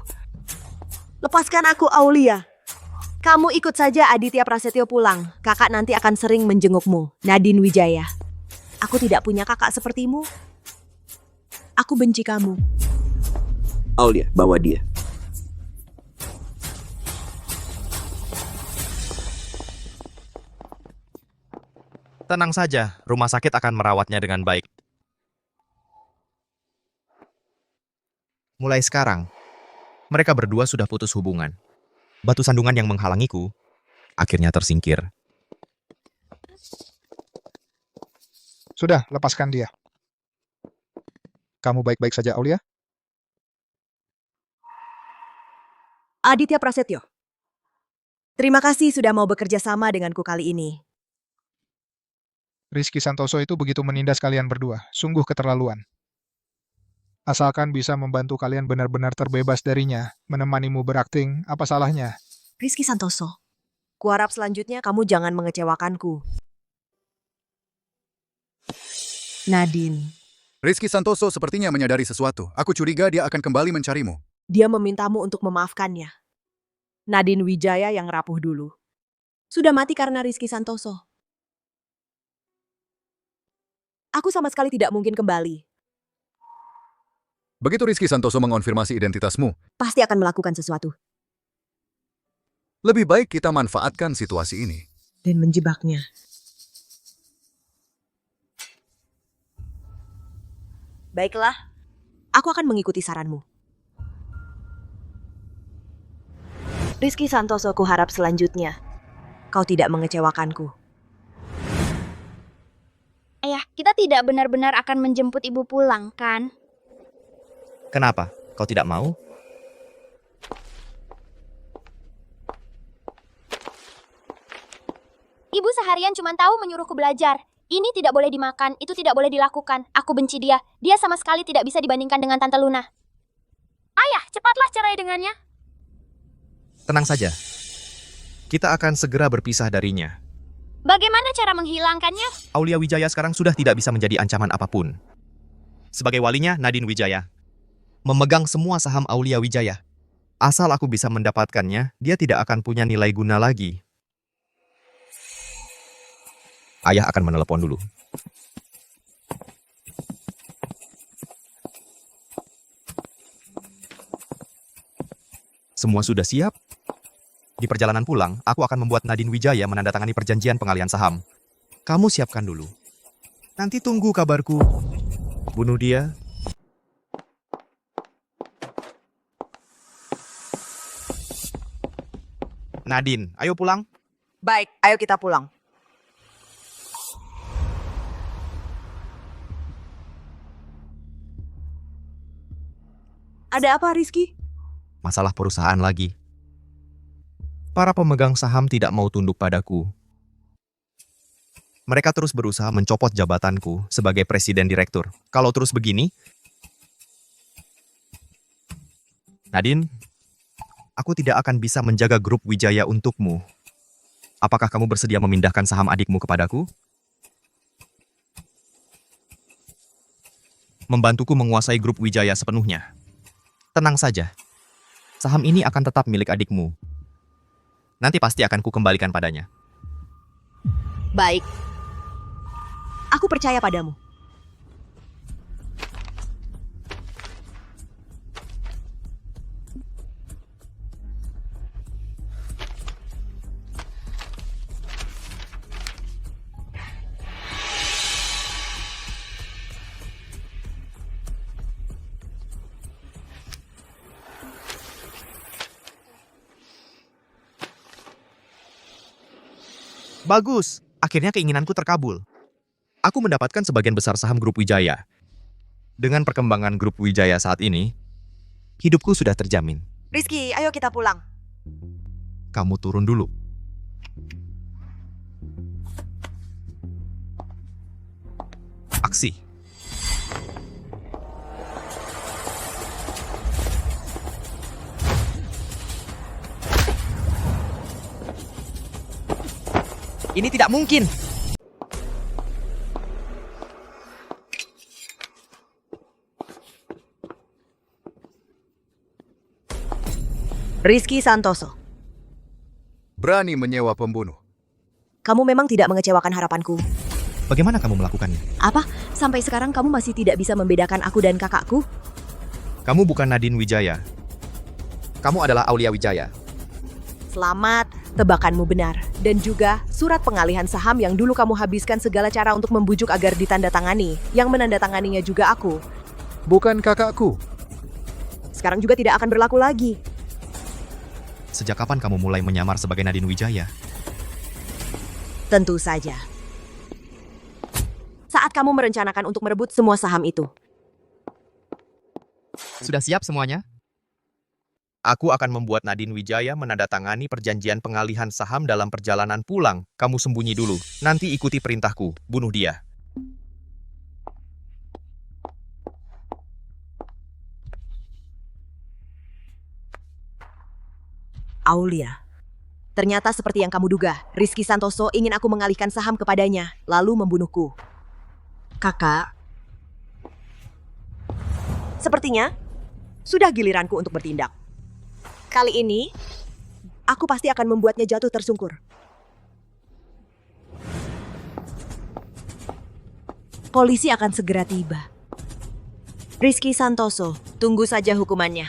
Lepaskan aku, Aulia. Kamu ikut saja Aditya Prasetyo pulang. Kakak nanti akan sering menjengukmu. Nadine Wijaya. Aku tidak punya kakak sepertimu. Aku benci kamu. Aulia, bawa dia. Tenang saja, rumah sakit akan merawatnya dengan baik. Mulai sekarang, mereka berdua sudah putus hubungan. Batu sandungan yang menghalangiku akhirnya tersingkir. Sudah, lepaskan dia. Kamu baik-baik saja, Aulia? Aditya Prasetyo. Terima kasih sudah mau bekerja sama denganku kali ini. Rizky Santoso itu begitu menindas kalian berdua. Sungguh keterlaluan. Asalkan bisa membantu kalian benar-benar terbebas darinya, menemanimu berakting, apa salahnya? Rizky Santoso, kuharap selanjutnya kamu jangan mengecewakanku. Nadine. Rizky Santoso sepertinya menyadari sesuatu. Aku curiga dia akan kembali mencarimu. Dia memintamu untuk memaafkannya. Nadine Wijaya yang rapuh dulu. Sudah mati karena Rizky Santoso. Aku sama sekali tidak mungkin kembali. Begitu Rizky Santoso mengonfirmasi identitasmu, Pasti akan melakukan sesuatu. lebih baik kita manfaatkan situasi ini. Dan menjebaknya. Baiklah, aku akan mengikuti saranmu. Rizky Santoso, kuharap selanjutnya kau tidak mengecewakanku. Ayah, kita tidak benar-benar akan menjemput ibu pulang, kan? Kenapa? Kau tidak mau? Ibu seharian cuma tahu menyuruhku belajar. Ini tidak boleh dimakan, itu tidak boleh dilakukan. Aku benci dia. Dia sama sekali tidak bisa dibandingkan dengan Tante Luna. Ayah, cepatlah cerai dengannya. Tenang saja. Kita akan segera berpisah darinya. Bagaimana cara menghilangkannya? Aulia Wijaya sekarang sudah tidak bisa menjadi ancaman apapun. Sebagai walinya, Nadine Wijaya memegang semua saham Aulia Wijaya. Asal aku bisa mendapatkannya, dia tidak akan punya nilai guna lagi. Ayah akan menelepon dulu. Semua sudah siap? Di perjalanan pulang, aku akan membuat Nadine Wijaya menandatangani perjanjian pengalihan saham. Kamu siapkan dulu. Nanti tunggu kabarku. Bunuh dia. Nadine, ayo pulang. Baik, ayo kita pulang. Ada apa, Rizky? Masalah perusahaan lagi. Para pemegang saham tidak mau tunduk padaku. Mereka terus berusaha mencopot jabatanku sebagai presiden direktur. Kalau terus begini, Nadine, aku tidak akan bisa menjaga grup Wijaya untukmu. Apakah kamu bersedia memindahkan saham adikmu kepadaku? Membantuku menguasai grup Wijaya sepenuhnya. Tenang saja. Saham ini akan tetap milik adikmu. Nanti pasti akan kukembalikan padanya. Baik. Aku percaya padamu. Bagus, akhirnya keinginanku terkabul. Aku mendapatkan sebagian besar saham grup Wijaya. Dengan perkembangan grup Wijaya saat ini, hidupku sudah terjamin. Rizky, ayo kita pulang. Kamu turun dulu. Aksi. Ini tidak mungkin. Rizky Santoso, Berani menyewa pembunuh. kamu memang tidak mengecewakan harapanku. Bagaimana kamu melakukannya? Apa? Sampai sekarang kamu masih tidak bisa membedakan aku dan kakakku? Kamu bukan Nadine Wijaya. Kamu adalah Aulia Wijaya. Selamat, tebakanmu benar. Dan juga surat pengalihan saham yang dulu kamu habiskan segala cara untuk membujuk agar ditandatangani. Yang menandatanganinya juga aku. Bukan kakakku. Sekarang juga tidak akan berlaku lagi. Sejak kapan kamu mulai menyamar sebagai Nadine Wijaya? Tentu saja. Saat kamu merencanakan untuk merebut semua saham itu. Sudah siap semuanya? Aku akan membuat Nadine Wijaya menandatangani perjanjian pengalihan saham dalam perjalanan pulang. Kamu sembunyi dulu. Nanti ikuti perintahku. Bunuh dia. Aulia. Ternyata seperti yang kamu duga, Rizky Santoso ingin aku mengalihkan saham kepadanya, lalu membunuhku. Kakak. Sepertinya, sudah giliranku untuk bertindak. Kali ini, aku pasti akan membuatnya jatuh tersungkur. Polisi akan segera tiba. Rizky Santoso, tunggu saja hukumannya.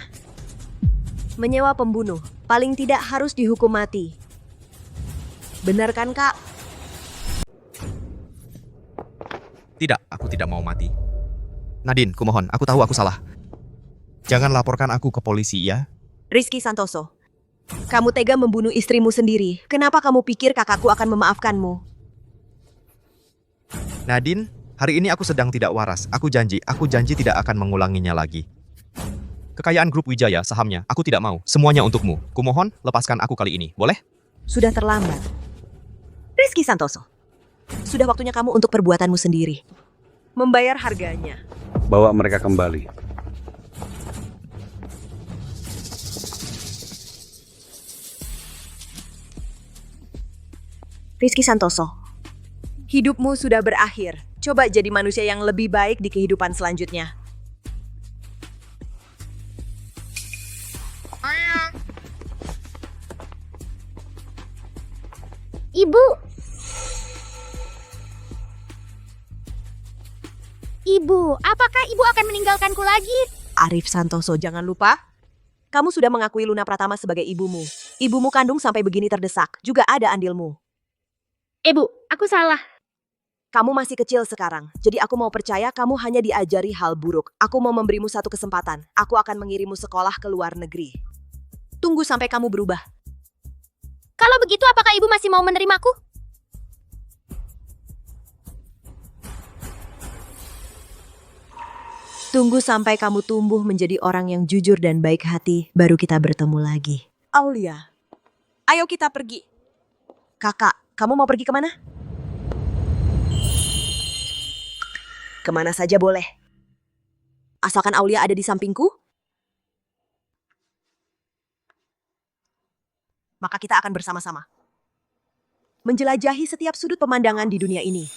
Menyewa pembunuh, paling tidak harus dihukum mati. Benar kan, Kak? Tidak, aku tidak mau mati. Nadine, kumohon, aku tahu aku salah. Jangan laporkan aku ke polisi, ya? Rizky Santoso, kamu tega membunuh istrimu sendiri. Kenapa kamu pikir kakakku akan memaafkanmu? Nadine, hari ini aku sedang tidak waras. Aku janji tidak akan mengulanginya lagi. Kekayaan grup Wijaya, sahamnya, aku tidak mau. Semuanya untukmu. Kumohon, lepaskan aku kali ini. Boleh? Sudah terlambat. Rizky Santoso, sudah waktunya kamu untuk perbuatanmu sendiri. Membayar harganya. Bawa mereka kembali. Rizky Santoso, hidupmu sudah berakhir. Coba jadi manusia yang lebih baik di kehidupan selanjutnya. Ibu! Ibu, apakah ibu akan meninggalkanku lagi? Arif Santoso, jangan lupa. Kamu sudah mengakui Luna Pratama sebagai ibumu. Ibumu kandung sampai begini terdesak. Juga ada andilmu. Ibu, aku salah. Kamu masih kecil sekarang, jadi aku mau percaya kamu hanya diajari hal buruk. Aku mau memberimu satu kesempatan. Aku akan mengirimmu sekolah ke luar negeri. Tunggu sampai kamu berubah. Kalau begitu, apakah ibu masih mau menerimaku? Tunggu sampai kamu tumbuh menjadi orang yang jujur dan baik hati, baru kita bertemu lagi. Aulia, ayo kita pergi. Kakak, kamu mau pergi kemana? Kemana saja boleh. Asalkan Aulia ada di sampingku, maka kita akan bersama-sama menjelajahi setiap sudut pemandangan di dunia ini.